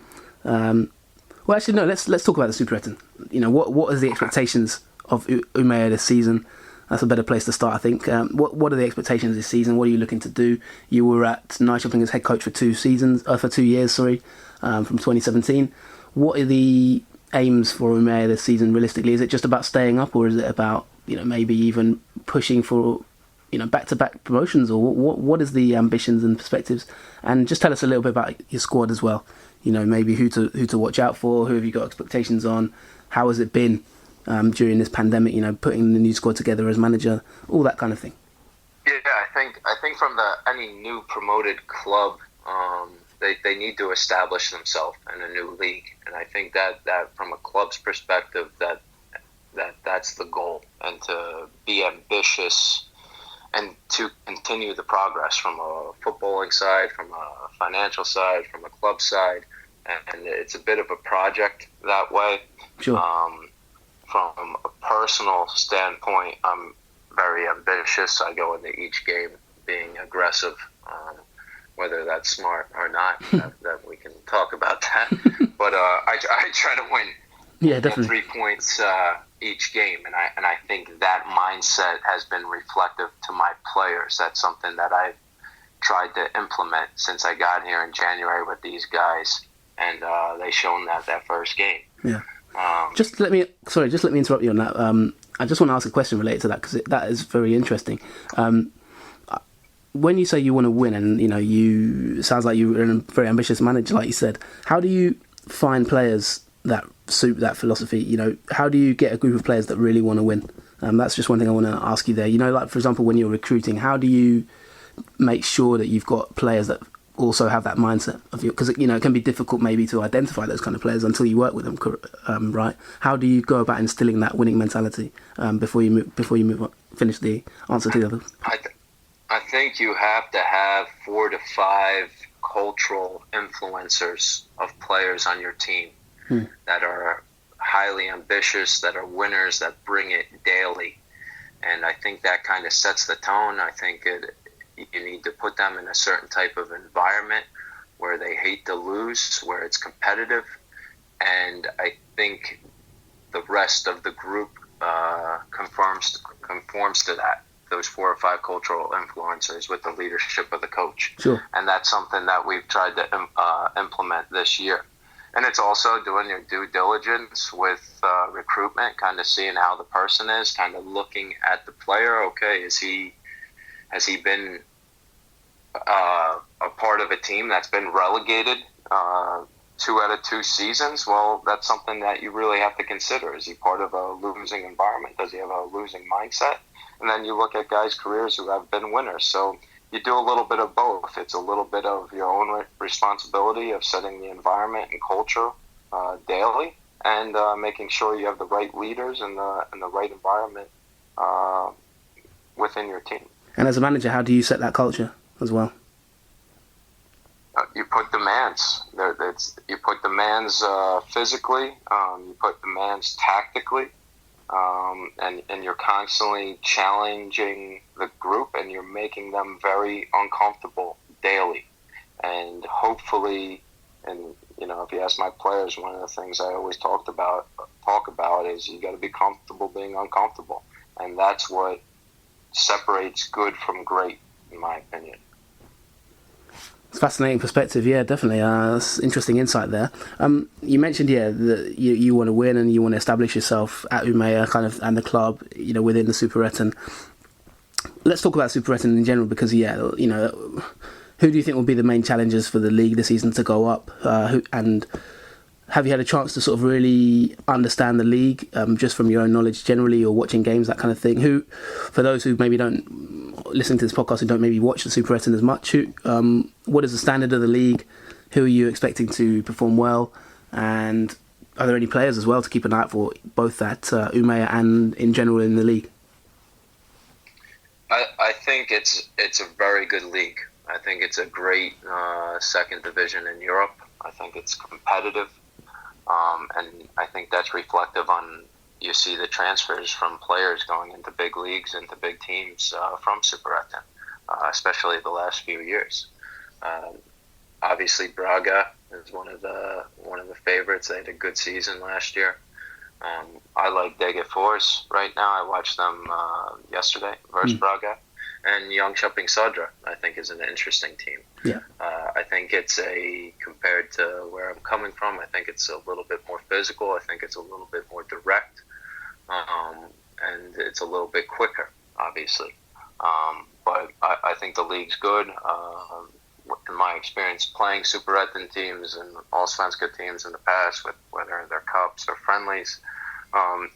well, actually, no, let's talk about the Superettan. You know, what are the expectations of Umeå this season? That's a better place to start, I think. What are the expectations this season? What are you looking to do? You were at Norrköping as head coach for 2 years, from 2017. What are the aims for Umeå this season realistically? Is it just about staying up, or is it about, you know, maybe even pushing for, you know, back-to-back promotions, or what is the ambitions and perspectives? And just tell us a little bit about your squad as well. You know, maybe who to watch out for, who have you got expectations on, how has it been during this pandemic, you know, putting the new squad together as manager, all that kind of thing. Yeah, I think from any new promoted club, they need to establish themselves in a new league, and I think that from a club's perspective, that's the goal, and to be ambitious and to continue the progress from a footballing side, from a financial side, from a club side, and it's a bit of a project that way. Sure. From a personal standpoint, I'm very ambitious. I go into each game being aggressive, whether that's smart or not, that we can talk about that. But I try to win. Yeah, definitely. 3 points each game, and I think that mindset has been reflective to my players. That's something that I've tried to implement since I got here in January with these guys, and they shown that first game. Yeah. Just let me interrupt you on that. I just want to ask a question related to that, because that is very interesting. When you say you want to win, and you know, sounds like you're a very ambitious manager, like you said. How do you find players that suit that philosophy? You know, how do you get a group of players that really want to win? That's just one thing I want to ask you there. You know, like for example, when you're recruiting, how do you make sure that you've got players that also have that mindset of you? Because, you know, it can be difficult maybe to identify those kind of players until you work with them, right? How do you go about instilling that winning mentality before you move on? Finish the answer to the other. I think you have to have 4 to 5 cultural influencers of players on your team that are highly ambitious, that are winners, that bring it daily. And I think that kind of sets the tone. I think you need to put them in a certain type of environment where they hate to lose, where it's competitive. And I think the rest of the group conforms to that, those 4 or 5 cultural influencers with the leadership of the coach. Sure. And that's something that we've tried to implement this year. And it's also doing your due diligence with recruitment, kind of seeing how the person is, kind of looking at the player. Okay, has he been a part of a team that's been relegated 2 out of 2 seasons? Well, that's something that you really have to consider. Is he part of a losing environment? Does he have a losing mindset? And then you look at guys' careers who have been winners. So you do a little bit of both. It's a little bit of your own responsibility of setting the environment and culture daily, and making sure you have the right leaders and the right environment within your team. And as a manager, how do you set that culture as well? You put demands. You put demands physically. You put demands tactically. And you're constantly challenging the group, and you're making them very uncomfortable daily. And hopefully, and you know, if you ask my players, one of the things I always talk about is you got to be comfortable being uncomfortable, and that's what separates good from great, in my opinion. It's fascinating perspective, yeah, definitely. That's interesting insight there. You mentioned, that you want to win and you want to establish yourself at Umeå, kind of, and the club, within the Superettan. Let's talk about Superettan in general, because, who do you think will be the main challengers for the league this season to go up? And have you had a chance to sort of really understand the league, just from your own knowledge generally, or watching games, that kind of thing? Who, for those who maybe don't listen to this podcast and don't maybe watch the Superettan as much, what is the standard of the league? Who are you expecting to perform well? And are there any players as well to keep an eye out for, both at Umeå and in general in the league? I think it's a very good league. I think it's a great second division in Europe. I think it's competitive. And I think that's reflective on, you see the transfers from players going into big leagues, into big teams from Superettan, especially the last few years. Obviously, Braga is one of the favorites. They had a good season last year. I like Degerfors right now. I watched them yesterday versus Braga. And Jönköping Södra, I think, is an interesting team. Yeah. I think it's compared to where I'm coming from, I think it's a little bit more physical. I think it's a little bit more direct. And it's a little bit quicker, obviously. But I think the league's good. In my experience playing Superettan teams and Allsvenskan teams in the past, with whether they're cups or friendlies,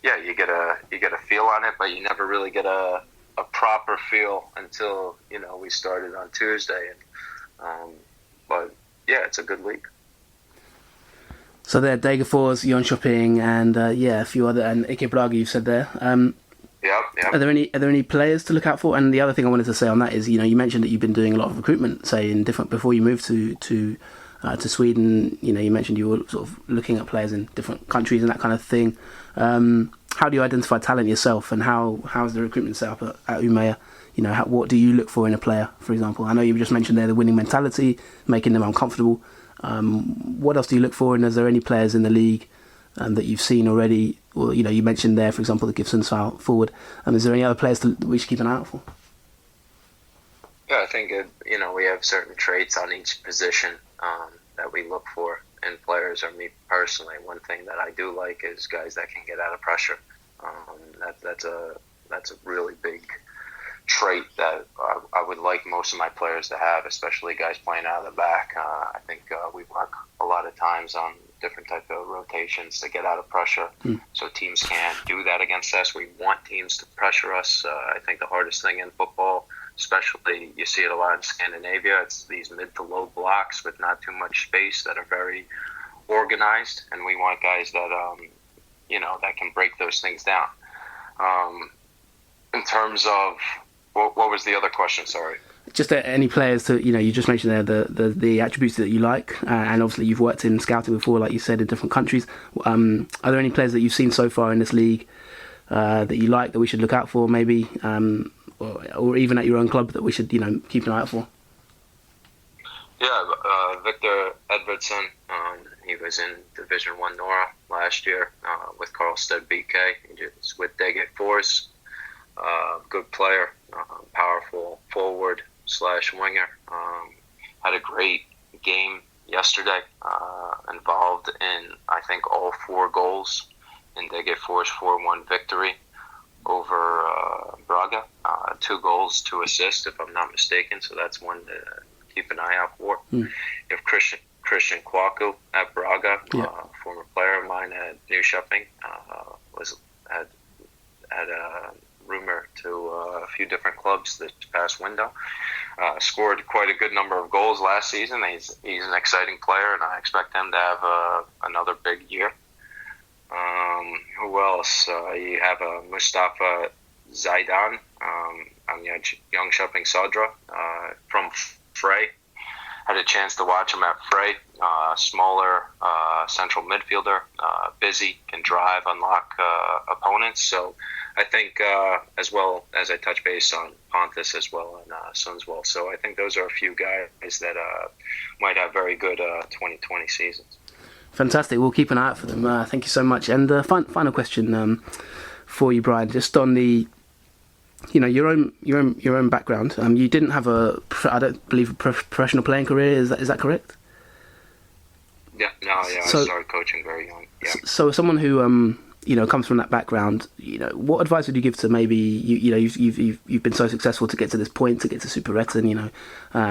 you get a feel on it, but you never really get a proper feel until we started on Tuesday. But yeah, it's a good league. So there, Degerfors, Jönköping, and a few other, and Ike Braga you've said there. Yeah. Are there any players to look out for? And the other thing I wanted to say on that is, you mentioned that you've been doing a lot of recruitment, say before you moved to Sweden. You mentioned you were sort of looking at players in different countries and that kind of thing. How do you identify talent yourself, and how's the recruitment set up at Umeå? What do you look for in a player, for example? I know you just mentioned there the winning mentality, making them uncomfortable. What else do you look for, and is there any players in the league that you've seen already? Or you mentioned there, for example, the Gibson's forward. Is there any other players that we should keep an eye out for? Yeah, I think we have certain traits on each position that we look for in players. Or me personally, one thing that I do like is guys that can get out of pressure. That's a really big trait that I would like most of my players to have, especially guys playing out of the back. I think we work a lot of times on different type of rotations to get out of pressure, so teams can't do that against us. We want teams to pressure us. I think the hardest thing in football, especially you see it a lot in Scandinavia, it's these mid to low blocks with not too much space that are very organized, and we want guys that that can break those things down. In terms of what was the other question? Sorry. Just any players to you just mentioned there the attributes that you like, and obviously you've worked in scouting before, like you said, in different countries. Are there any players that you've seen so far in this league that you like, that we should look out for, maybe, or even at your own club, that we should keep an eye out for? Yeah, Victor Edvardsson. He was in Division 1 Norway last year with Karlstad BK. He's with Degerfors. Good player, powerful forward / winger. Had a great game yesterday. Involved in, I think, all 4 goals in Degerfors' 4-1 victory over Braga. 2 goals, 2 assists, if I'm not mistaken. So that's one to keep an eye out for. You have Christian Kwaku at Braga, former player of mine at Nyköping. Had a rumor to a few different clubs this past window. Scored quite a good number of goals last season. He's an exciting player, and I expect him to have another big year. Who else? You have Mustafa Zaidan on Jönköping Södra from Frey. Had a chance to watch him at Frey. Smaller central midfielder, busy, can drive, unlock opponents. So I think, as well as I touch base on Pontus as well and Sundsvall. So I think those are a few guys that might have very good 2020 seasons. Fantastic. We'll keep an eye out for them. Thank you so much. And final question for you, Brian, just on the your own background. You didn't have I don't believe, a professional playing career. Is that correct? I started coaching very young. Yeah. So someone who comes from that background, what advice would you give to maybe you've been so successful to get to this point, to get to Superettan,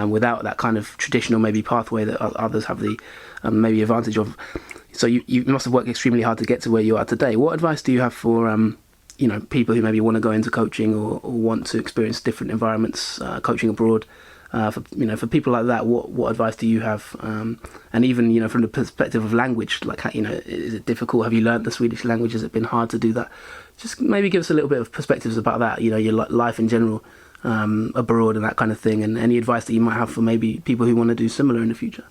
without that kind of traditional maybe pathway that others have the maybe advantage of. So you must have worked extremely hard to get to where you are today. What advice do you have for people who maybe want to go into coaching or want to experience different environments, coaching abroad? For people like that, what advice do you have? And even from the perspective of language, like is it difficult? Have you learned the Swedish language? Has it been hard to do that? Just maybe give us a little bit of perspectives about that. Your life in general abroad and that kind of thing, and any advice that you might have for maybe people who want to do similar in the future.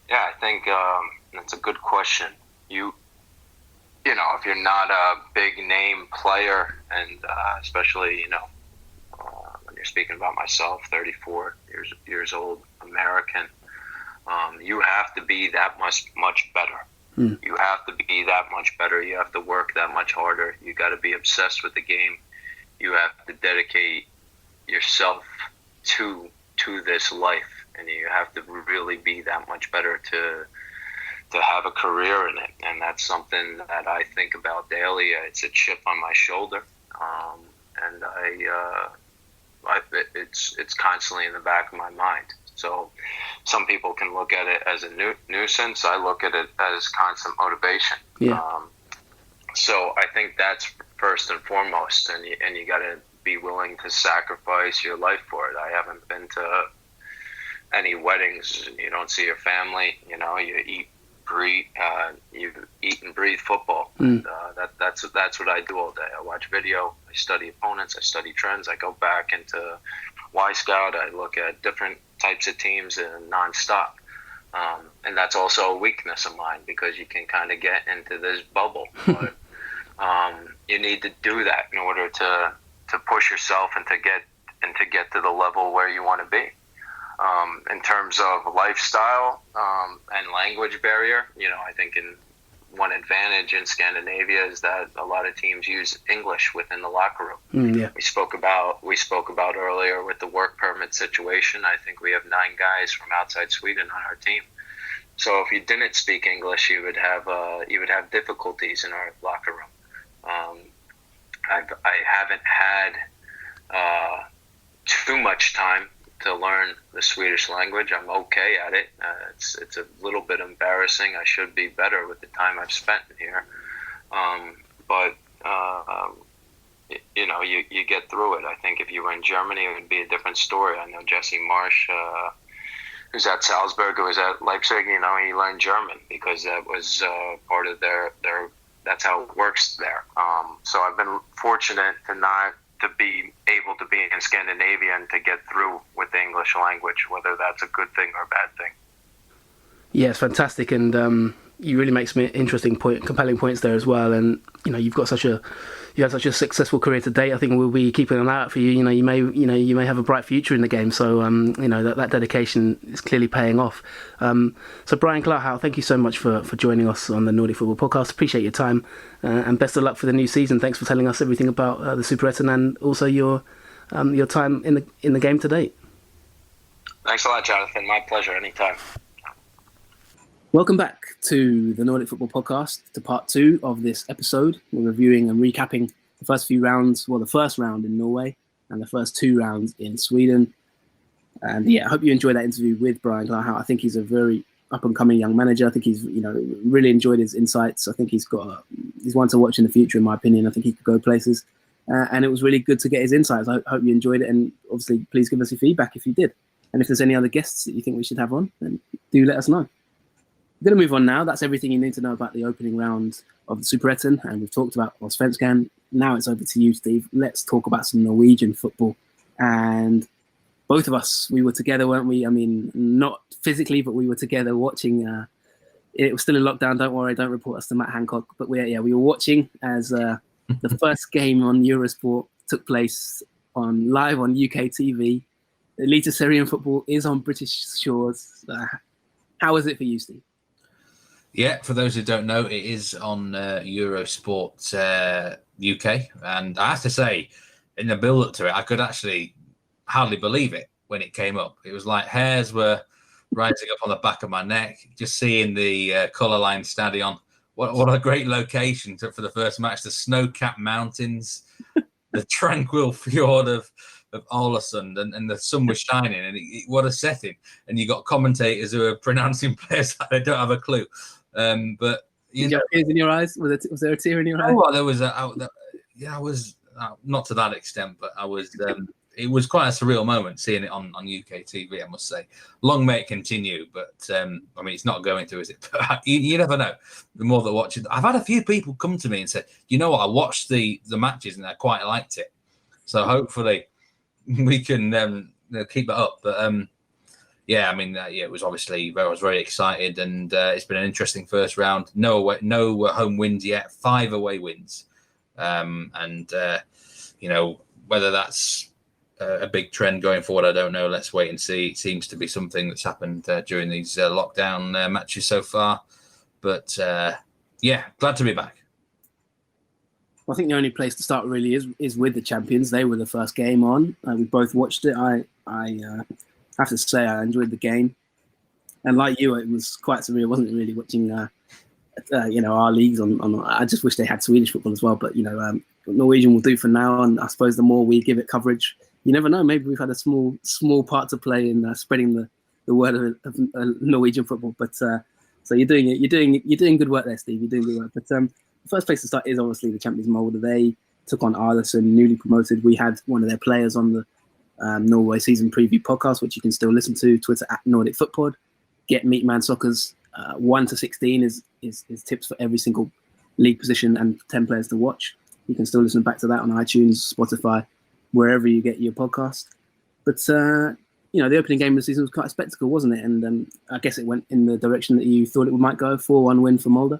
Yeah, I think that's a good question. If you're not a big name player, and especially when you're speaking about myself, 34 years old, American, you have to be that much better. You have to be that much better. You have to work that much harder. You got to be obsessed with the game. You have to dedicate yourself to this life, and you have to really be that much better to have a career in it. And that's something that I think about daily. It's a chip on my shoulder, and it's constantly in the back of my mind. So some people can look at it as a nuisance. I look at it as constant motivation. Yeah. So I think that's first and foremost, and you got to be willing to sacrifice your life for it. I haven't been to any weddings. You don't see your family. You eat and breathe football. And, that's what I do all day. I watch video. I study opponents. I study trends. I go back into Y Scout. I look at different types of teams and nonstop. And that's also a weakness of mine, because you can kind of get into this bubble. But you need to do that in order to push yourself and to get to the level where you want to be. In terms of lifestyle and language barrier, I think one advantage in Scandinavia is that a lot of teams use English within the locker room. Yeah. We spoke about earlier with the work permit situation. I think we have 9 guys from outside Sweden on our team. So if you didn't speak English, you would have difficulties in our locker room. I haven't had too much time to learn the Swedish language. I'm okay at it. It's a little bit embarrassing. I should be better with the time I've spent here. But you get through it. I think if you were in Germany, it would be a different story. I know Jesse Marsh, who's at Salzburg, who was at Leipzig, he learned German because that was part of their that's how it works there. So I've been fortunate to be able to be in Scandinavia and to get through with the English language, whether that's a good thing or a bad thing. Yeah, it's fantastic, and you really make some interesting compelling points there as well. And you've got you had such a successful career to date. I think we'll be keeping an eye out for you. You may have a bright future in the game. So that dedication is clearly paying off. So Brian Clarhaut, thank you so much for joining us on the Nordic Football Podcast. Appreciate your time, and best of luck for the new season. Thanks for telling us everything about the Superettan and also your time in the game to date. Thanks a lot, Jonathan. My pleasure. Anytime. Welcome back to the Nordic Football Podcast, to part 2 of this episode. We're reviewing and recapping the first few rounds, the first round in Norway and the first 2 rounds in Sweden. And I hope you enjoyed that interview with Brian Clarhaut. I think he's a very up-and-coming young manager. I think he's, really enjoyed his insights. I think he's one to watch in the future, in my opinion. I think he could go places. And it was really good to get his insights. I hope you enjoyed it. And obviously, please give us your feedback if you did. And if there's any other guests that you think we should have on, then do let us know. We're going to move on now. That's everything you need to know about the opening round of the Superettan, and we've talked about Allsvenskan. Now it's over to you, Steve. Let's talk about some Norwegian football. And both of us, we were together, weren't we? I mean, not physically, but we were together watching. It was still in lockdown. Don't worry, don't report us to Matt Hancock. But we were watching as the first game on Eurosport took place live on UK TV. Eliteserien football is on British shores. How was it for you, Steve? Yeah, for those who don't know, it is on Eurosport UK. And I have to say, in the build-up to it, I could actually hardly believe it when it came up. It was like hairs were rising up on the back of my neck, just seeing the colour line stadion. What a great location for the first match. The snow-capped mountains, the tranquil fjord of Ålesund, and the sun was shining. And what a setting. And you got commentators who are pronouncing players that they don't have a clue. But you know, tears in your eyes? Was there a tear in your eye? Oh, there was I was not to that extent, but I was. It was quite a surreal moment seeing it on UK TV. I must say, long may it continue. But I mean, it's not going to, is it? But you never know. The more that watch it, I've had a few people come to me and say, you know what, I watched the matches and I quite liked it. So hopefully we can keep it up. But yeah, I mean, it was obviously I was very excited, and it's been an interesting first round. No home wins yet, 5 away wins, and you know, whether that's a big trend going forward, I don't know. Let's wait and see. It seems to be something that's happened during these lockdown matches so far, but yeah, glad to be back. I think the only place to start really is with the champions. They were the first game on. We both watched it. I have to say I enjoyed the game, and like you, it was quite surreal, wasn't it? Really watching, you know, our leagues on. I just wish they had Swedish football as well, but you know, Norwegian will do for now. And I suppose the more we give it coverage, you never know. Maybe we've had a small part to play in spreading the word of Norwegian football. But so you're doing it. You're doing good work there, Steve. You're doing good work. But the first place to start is obviously the Champions Molde. They took on Ålesund, newly promoted. We had one of their players on the Norway season preview podcast, which you can still listen to. Twitter @NordicFootPod. Get Meatman Soccer's 1 to 16 is tips for every single league position and 10 players to watch. You can still listen back to that on iTunes, Spotify, wherever you get your podcast. But you know, the opening game of the season was quite a spectacle, wasn't it? And I guess it went in the direction that you thought it might go. 4-1 win for Molde.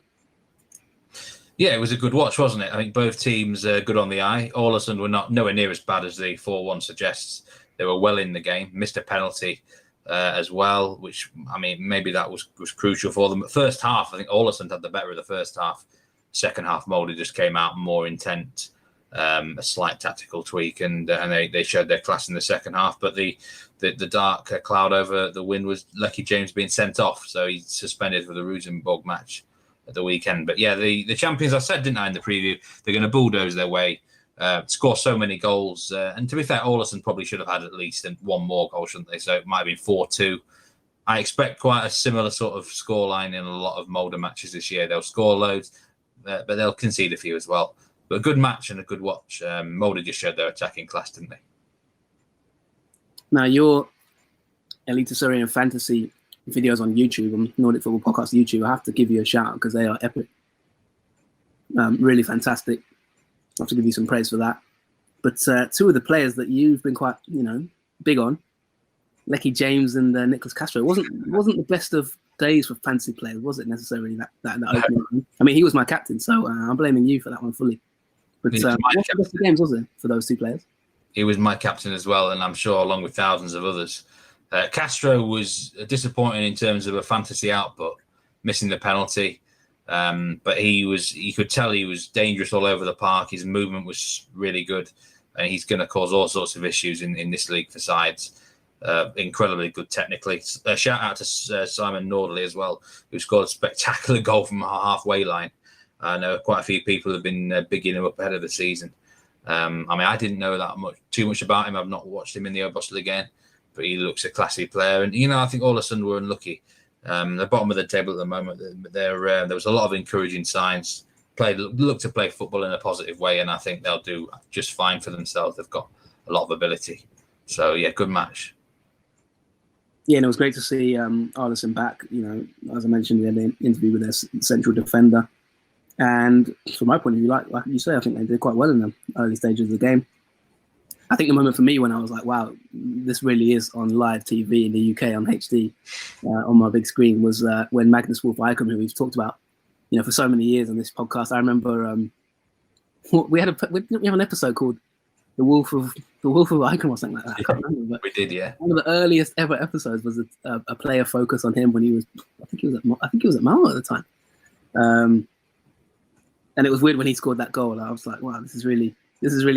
Yeah, it was a good watch, wasn't it? I think both teams good on the eye. Ålesund were nowhere near as bad as the 4-1 suggests. They were well in the game, missed a penalty as well, which, I mean, maybe that was crucial for them. But first half, I think Ålesund had the better of the first half. Second half, Molde just came out more intent, a slight tactical tweak, and they showed their class in the second half. But the dark cloud over the win was Lucky James being sent off, so he's suspended for the Rosenborg match at the weekend. But yeah, the champions, I said, didn't I, in the preview, they're going to bulldoze their way, score so many goals. And to be fair, Ålesund probably should have had at least one more goal, shouldn't they? So it might have been 4-2. I expect quite a similar sort of scoreline in a lot of Molde matches this year. They'll score loads, but they'll concede a few as well. But a good match and a good watch. Molde just showed their attacking class, didn't they? Now, your Eliteserien fantasy videos on YouTube, on Nordic Football Podcast YouTube, I have to give you a shout out because they are epic. Really fantastic. I have to give you some praise for that. But two of the players that you've been quite, you know, big on, Lecky James and Nicholas Castro, wasn't the best of days for fantasy players, was it necessarily that opening? I mean, he was my captain, so I'm blaming you for that one fully. But what's the best of games, was it, for those two players? He was my captain as well, and I'm sure along with thousands of others. Castro was disappointing in terms of a fantasy output, missing the penalty. But you could tell he was dangerous all over the park. His movement was really good, and he's going to cause all sorts of issues in this league for sides. Incredibly good technically. Shout out to Simon Nordley as well, who scored a spectacular goal from our halfway line. I know quite a few people have been bigging him up ahead of the season. I mean, I didn't know too much about him. I've not watched him in the Obostel again, but he looks a classy player. And, you know, I think Ålesund were unlucky. The bottom of the table at the moment, there was a lot of encouraging signs. Look to play football in a positive way, and I think they'll do just fine for themselves. They've got a lot of ability. So, yeah, good match. Yeah, and it was great to see Ålesund back. You know, as I mentioned, we had an interview with their central defender. And from my point of view, like you say, I think they did quite well in the early stages of the game. I think the moment for me when I was like, wow, this really is on live TV in the UK on HD on my big screen was when Magnus Wolff Eichholm, who we've talked about, you know, for so many years on this podcast. I remember we have an episode called The Wolf of Eichholm or something like that. I can't remember. But we did, yeah. One of the earliest ever episodes was a player focus on him when he was, I think he was at Malmo at the time. And it was weird when he scored that goal. I was like, wow, this is really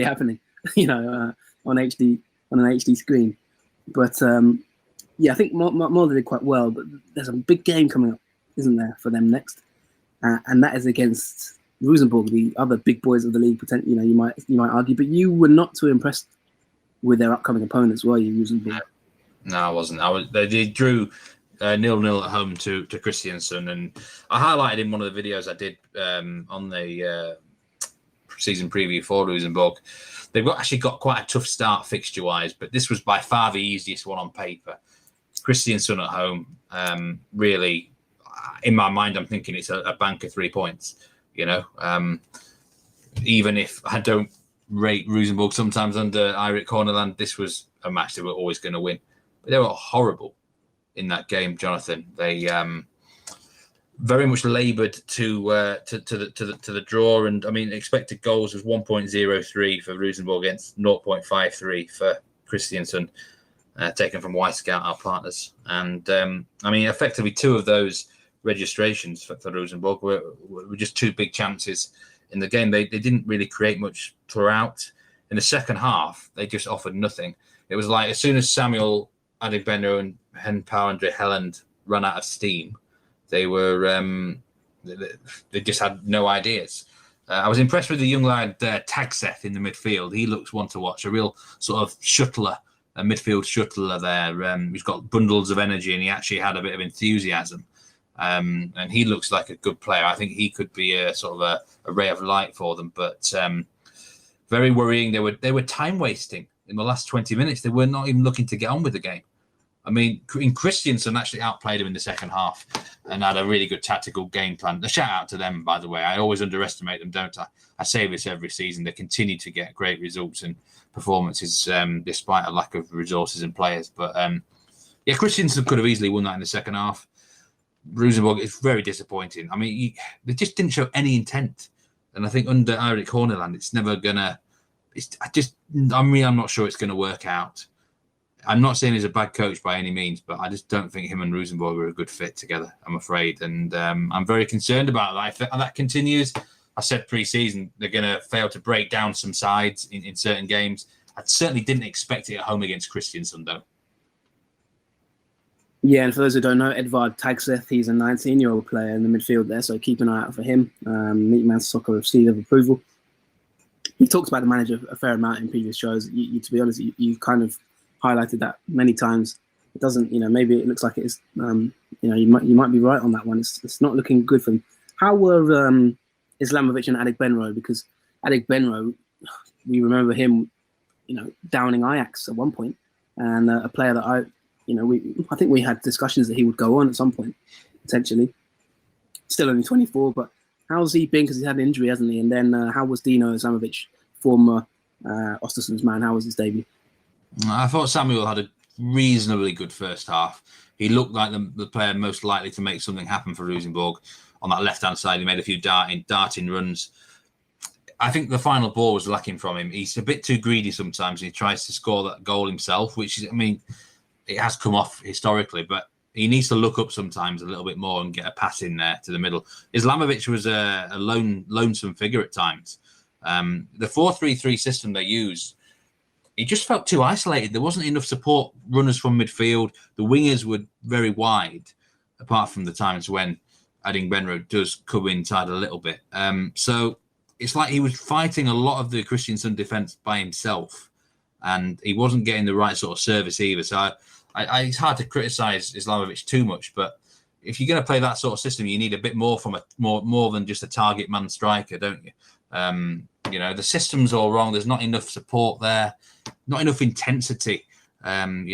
happening, on an HD screen. But I think Molde did quite well. But there's a big game coming up, isn't there, for them next? And that is against Rosenborg, the other big boys of the league. You might argue, but you were not too impressed with their upcoming opponents, were you, Rosenborg? No, I wasn't. They drew 0-0 at home to Kristiansund, and I highlighted in one of the videos I did on the season preview for Rosenborg. They've actually got quite a tough start fixture-wise, but this was by far the easiest one on paper. Kristiansund at home, really, in my mind, I'm thinking it's a bank of 3 points. Even if I don't rate Rosenborg sometimes under Eirik Horneland, this was a match they were always going to win. But they were horrible in that game, Jonathan. They very much laboured to the draw, and I mean, expected goals was 1.03 for Rosenborg against 0.53 for Kristiansund, taken from Wisecout, our partners. And I mean, effectively, two of those registrations for Rosenborg were just two big chances in the game. They didn't really create much throughout. In the second half, they just offered nothing. It was like as soon as Samuel Adegbenro and Henpau-Andre Helland ran out of steam, they just had no ideas. I was impressed with the young lad Tagseth in the midfield. He looks one to watch, a real sort of shuttler, a midfield shuttler there. He's got bundles of energy, and he actually had a bit of enthusiasm. And he looks like a good player. I think he could be a sort of a ray of light for them. But very worrying. They were time wasting in the last 20 minutes. They were not even looking to get on with the game. I mean, Kristiansund actually outplayed him in the second half and had a really good tactical game plan. A shout out to them, by the way. I always underestimate them, don't I? I say this every season. They continue to get great results and performances despite a lack of resources and players. But Kristiansund could have easily won that in the second half. Rosenborg is very disappointing. I mean, they just didn't show any intent. And I think under Eirik Horneland, it's never going to... I'm not sure it's going to work out. I'm not saying he's a bad coach by any means, but I just don't think him and Rosenborg are a good fit together, I'm afraid. And I'm very concerned about that. If that continues, I said pre-season, they're going to fail to break down some sides in certain games. I certainly didn't expect it at home against Kristiansund, though. Yeah, and for those who don't know, Edvard Tagseth, he's a 19-year-old player in the midfield there, so keep an eye out for him. Meatman Soccer of seal of approval. He talked about the manager a fair amount in previous shows. You to be honest, you kind of highlighted that many times. It doesn't, maybe it looks like it is. You might be right on that one. It's not looking good for them. How were Islamovic and Adegbenro? Because Adegbenro, we remember him, downing Ajax at one point, and a player that I think we had discussions that he would go on at some point, potentially. Still only 24, but how's he been? Because he's had an injury, hasn't he? And then how was Dino Islamovic, former Östersund's man? How was his debut? I thought Samuel had a reasonably good first half. He looked like the player most likely to make something happen for Rosenborg on that left-hand side. He made a few darting runs. I think the final ball was lacking from him. He's a bit too greedy sometimes. He tries to score that goal himself, which is, it has come off historically, but he needs to look up sometimes a little bit more and get a pass in there to the middle. Islamovic was a lonesome figure at times. The 4-3-3 system they use, he just felt too isolated. There wasn't enough support runners from midfield. The wingers were very wide, apart from the times when Adegbenro does come inside a little bit. So it's like he was fighting a lot of the Kristiansund defence by himself, and he wasn't getting the right sort of service either. So it's hard to criticise Islamovic too much, but if you're going to play that sort of system, you need a bit more from more than just a target man striker, don't you? The system's all wrong. There's not enough support there, not enough intensity, and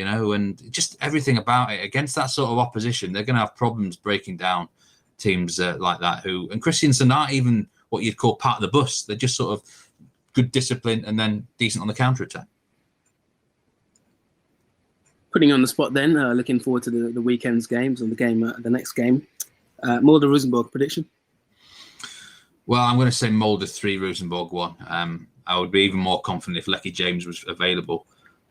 just everything about it. Against that sort of opposition, they're going to have problems breaking down teams like that. And Kristiansund aren't even what you'd call part of the bus. They're just sort of good discipline and then decent on the counter-attack. Putting you on the spot then, looking forward to the weekend's games and the next game. Molde Rosenborg prediction? Well, I'm going to say Molde 3, Rosenborg 1. I would be even more confident if Lecky James was available.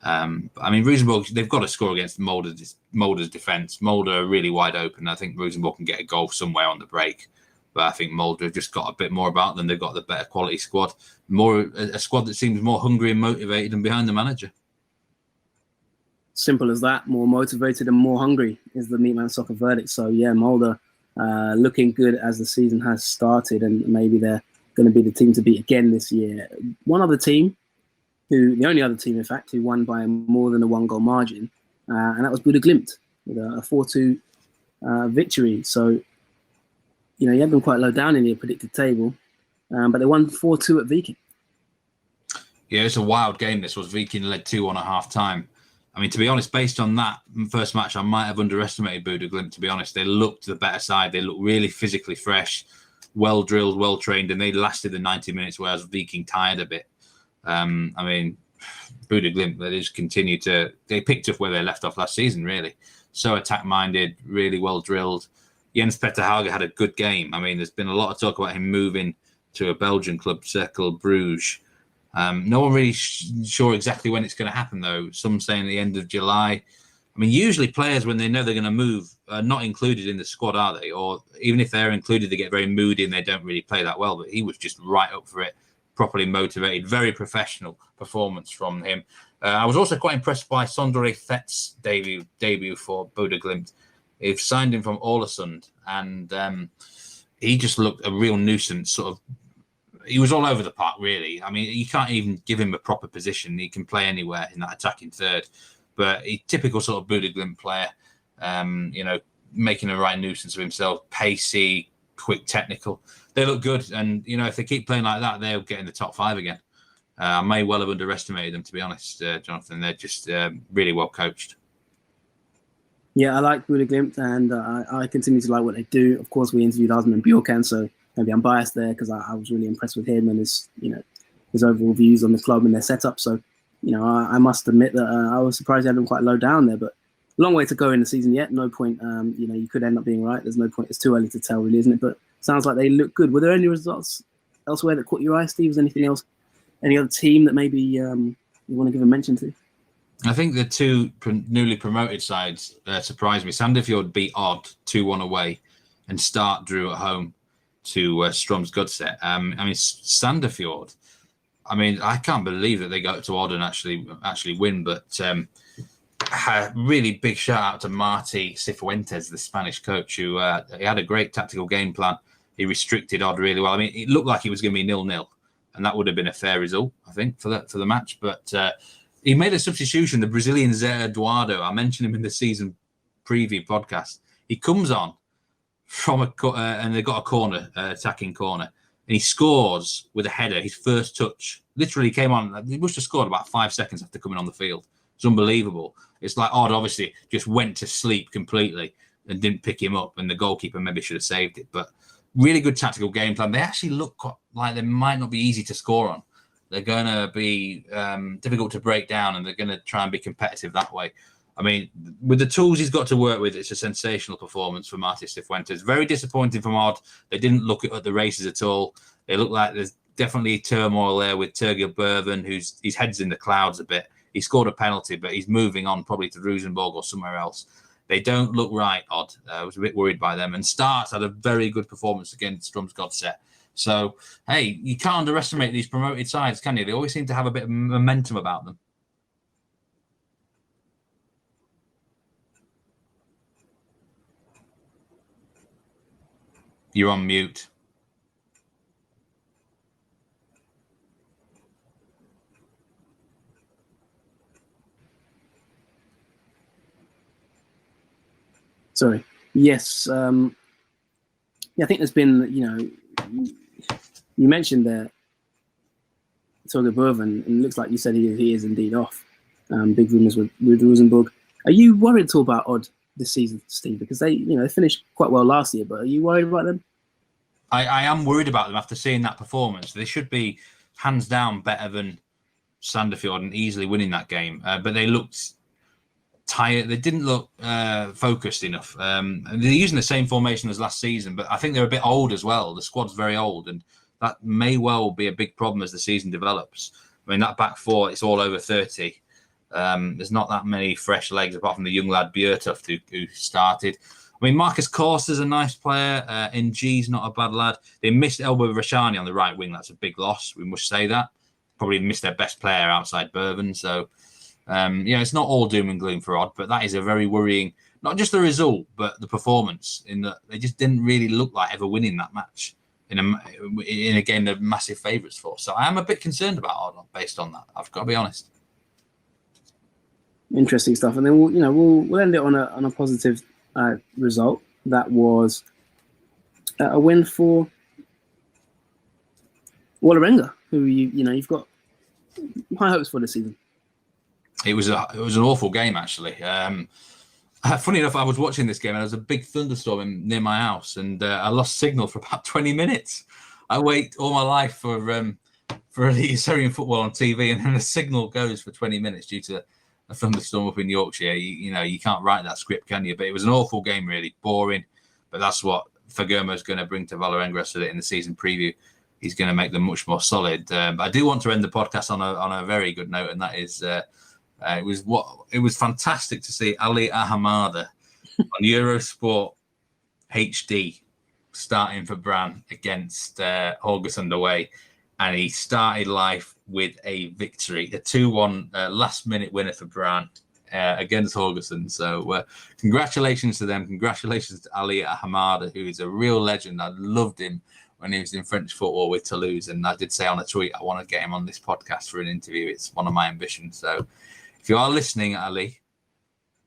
Rosenborg, they've got to score against Molde's defence. Molde are really wide open. I think Rosenborg can get a goal somewhere on the break. But I think Mulder have just got a bit more about them. They've got the better quality squad, a squad that seems more hungry and motivated and behind the manager. Simple as that. More motivated and more hungry is the Meatman Soccer verdict. So yeah, Mulder looking good as the season has started, and maybe they're going to be the team to beat again this year. One other team, the only other team in fact, who won by more than a 1-goal margin, and that was Glimt with a 4-2 victory. So you had them quite low down in your predicted table, but they won 4-2 at Viking. Yeah, it's a wild game. This was Viking led 2-1 at half time. I mean, to be honest, based on that first match, I might have underestimated Glimt, to be honest. They looked the better side. They looked really physically fresh, well-drilled, well-trained, and they lasted the 90 minutes, whereas Viking tired a bit. I mean, Glimt, they just continue to... They picked up where they left off last season, really. So attack-minded, really well-drilled. Jens Petter Hauge had a good game. I mean, there's been a lot of talk about him moving to a Belgian club, Cercle Bruges. No one really sure exactly when it's going to happen, though. Some saying the end of July. I mean, usually players, when they know they're going to move, are not included in the squad, are they? Or even if they're included, they get very moody and they don't really play that well. But he was just right up for it, properly motivated, very professional performance from him. I was also quite impressed by Sondre Fett's debut for Glimt. They've signed him from Ålesund, and he just looked a real nuisance. He was all over the park, really. I mean, you can't even give him a proper position. He can play anywhere in that attacking third. But a typical sort of Glimt player, making a right nuisance of himself, pacey, quick, technical. They look good, and if they keep playing like that, they'll get in the top 5 again. I may well have underestimated them, to be honest, Jonathan. They're just really well coached. Yeah, I like Glimt, and I continue to like what they do. Of course, we interviewed Osman Bjorkan, so maybe I'm biased there because I was really impressed with him and his overall views on the club and their setup. So, I must admit that I was surprised they had them quite low down there. But long way to go in the season yet. No point. You could end up being right. There's no point. It's too early to tell, really, isn't it? But sounds like they look good. Were there any results elsewhere that caught your eye, Steve? Was anything else? Any other team that maybe you want to give a mention to? I think the two newly promoted sides surprised me. Sandefjord beat Odd 2-1 away, and Start drew at home to Strømsgodset. I mean, Sandefjord. I mean, I can't believe that they go to Odd and actually win. But a really big shout out to Martí Cifuentes, the Spanish coach, who he had a great tactical game plan. He restricted Odd really well. I mean, it looked like it was going to be 0-0, and that would have been a fair result, I think, for the match. But he made a substitution, the Brazilian Zé Eduardo. I mentioned him in the season preview podcast. He comes on from and they got a corner, attacking corner, and he scores with a header. His first touch literally came on. He must have scored about 5 seconds after coming on the field. It's unbelievable. It's like Odd obviously just went to sleep completely and didn't pick him up, and the goalkeeper maybe should have saved it. But really good tactical game plan. They actually look like they might not be easy to score on. They're going to be difficult to break down, and they're going to try and be competitive that way. I mean, with the tools he's got to work with, it's a sensational performance for Martí Cifuentes. Very disappointing from Odd. They didn't look at the races at all. They look like there's definitely turmoil there with Turgil Berven, his head's in the clouds a bit. He scored a penalty, but he's moving on probably to Rosenborg or somewhere else. They don't look right, Odd. I was a bit worried by them. And Start had a very good performance against Strømsgodset. So, hey, you can't underestimate these promoted sides, can you? They always seem to have a bit of momentum about them. You're on mute. Sorry. Yes. I think there's been, you mentioned there, Torgeir Børven, and it looks like you said he is indeed off. Big rumours with Rosenborg. Are you worried at all about Odd this season, Steve? Because they finished quite well last year, but are you worried about them? I am worried about them after seeing that performance. They should be hands down better than Sandefjord and easily winning that game. But they looked tired. They didn't look focused enough. And they're using the same formation as last season, but I think they're a bit old as well. The squad's very old, and that may well be a big problem as the season develops. I mean, that back four, it's all over 30. There's not that many fresh legs apart from the young lad Bjørtoft who started. I I mean, Marcus Korsa's a nice player. NG's not a bad lad. They missed Elba Rashani on the right wing. That's a big loss. We must say that. Probably missed their best player outside Bourbon. So, it's not all doom and gloom for Odd, but that is a very worrying, not just the result, but the performance in that they just didn't really look like ever winning that match in a game they're massive favourites for. So I am a bit concerned about Odd based on that. I've got to be honest. Interesting stuff. And then we'll end it on a positive result. That was a win for Vålerenga, who you've got high hopes for this season. It was an awful game actually. Funny enough, I was watching this game and there was a big thunderstorm near my house, and I lost signal for about 20 minutes. I wait all my life for Eliteserien football on TV, and then the signal goes for 20 minutes due to a thunderstorm up in Yorkshire. You can't write that script, can you? But it was an awful game, really boring. But that's what Fadugba is going to bring to Vålerenga so that in the season preview, he's going to make them much more solid. But I do want to end the podcast on a very good note, and that is it was fantastic to see Ali Ahamada on Eurosport HD starting for Brann against Haugesund away. And he started life with a victory, a 2-1 last-minute winner for Brann against Haugesund. So congratulations to them. Congratulations to Ali Ahamada, who is a real legend. I loved him when he was in French football with Toulouse. And I did say on a tweet, I want to get him on this podcast for an interview. It's one of my ambitions. So if you are listening, Ali,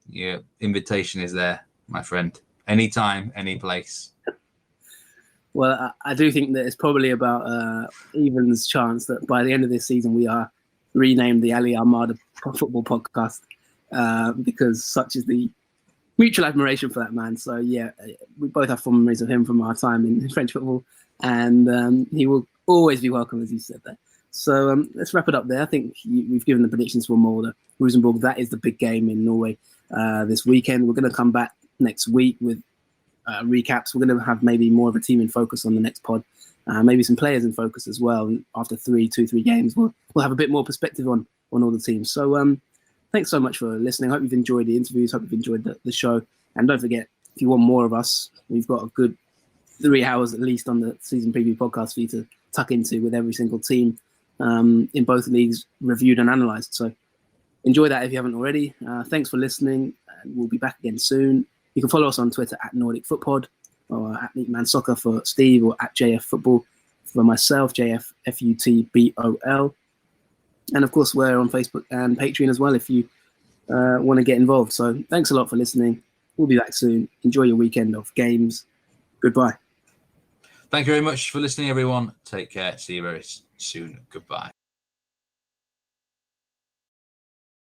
your invitation is there, my friend. Anytime, any place. Well, I do think that it's probably about even's chance that by the end of this season we are renamed the Ali Ahamada Football Podcast because such is the mutual admiration for that man. So, yeah, we both have fond memories of him from our time in French football, and he will always be welcome, as you said there. So let's wrap it up there. I think we've given the predictions for Molde. Rosenborg, that is the big game in Norway this weekend. We're going to come back next week with recaps. We're going to have maybe more of a team in focus on the next pod, maybe some players in focus as well. And after 3 games, we'll have a bit more perspective on all the teams. So thanks so much for listening. I hope you've enjoyed the interviews. Hope you've enjoyed the show. And don't forget, if you want more of us, we've got a good 3 hours at least on the season preview podcast for you to tuck into with every single team in both leagues reviewed and analysed. So enjoy that if you haven't already. Thanks for listening. And we'll be back again soon. You can follow us on Twitter at Nordic Footpod, or at Neatman Soccer for Steve, or at JF Football for myself, JF FUTBOL. And of course, we're on Facebook and Patreon as well if you want to get involved. So thanks a lot for listening. We'll be back soon. Enjoy your weekend of games. Goodbye. Thank you very much for listening, everyone. Take care. See you very soon. Goodbye.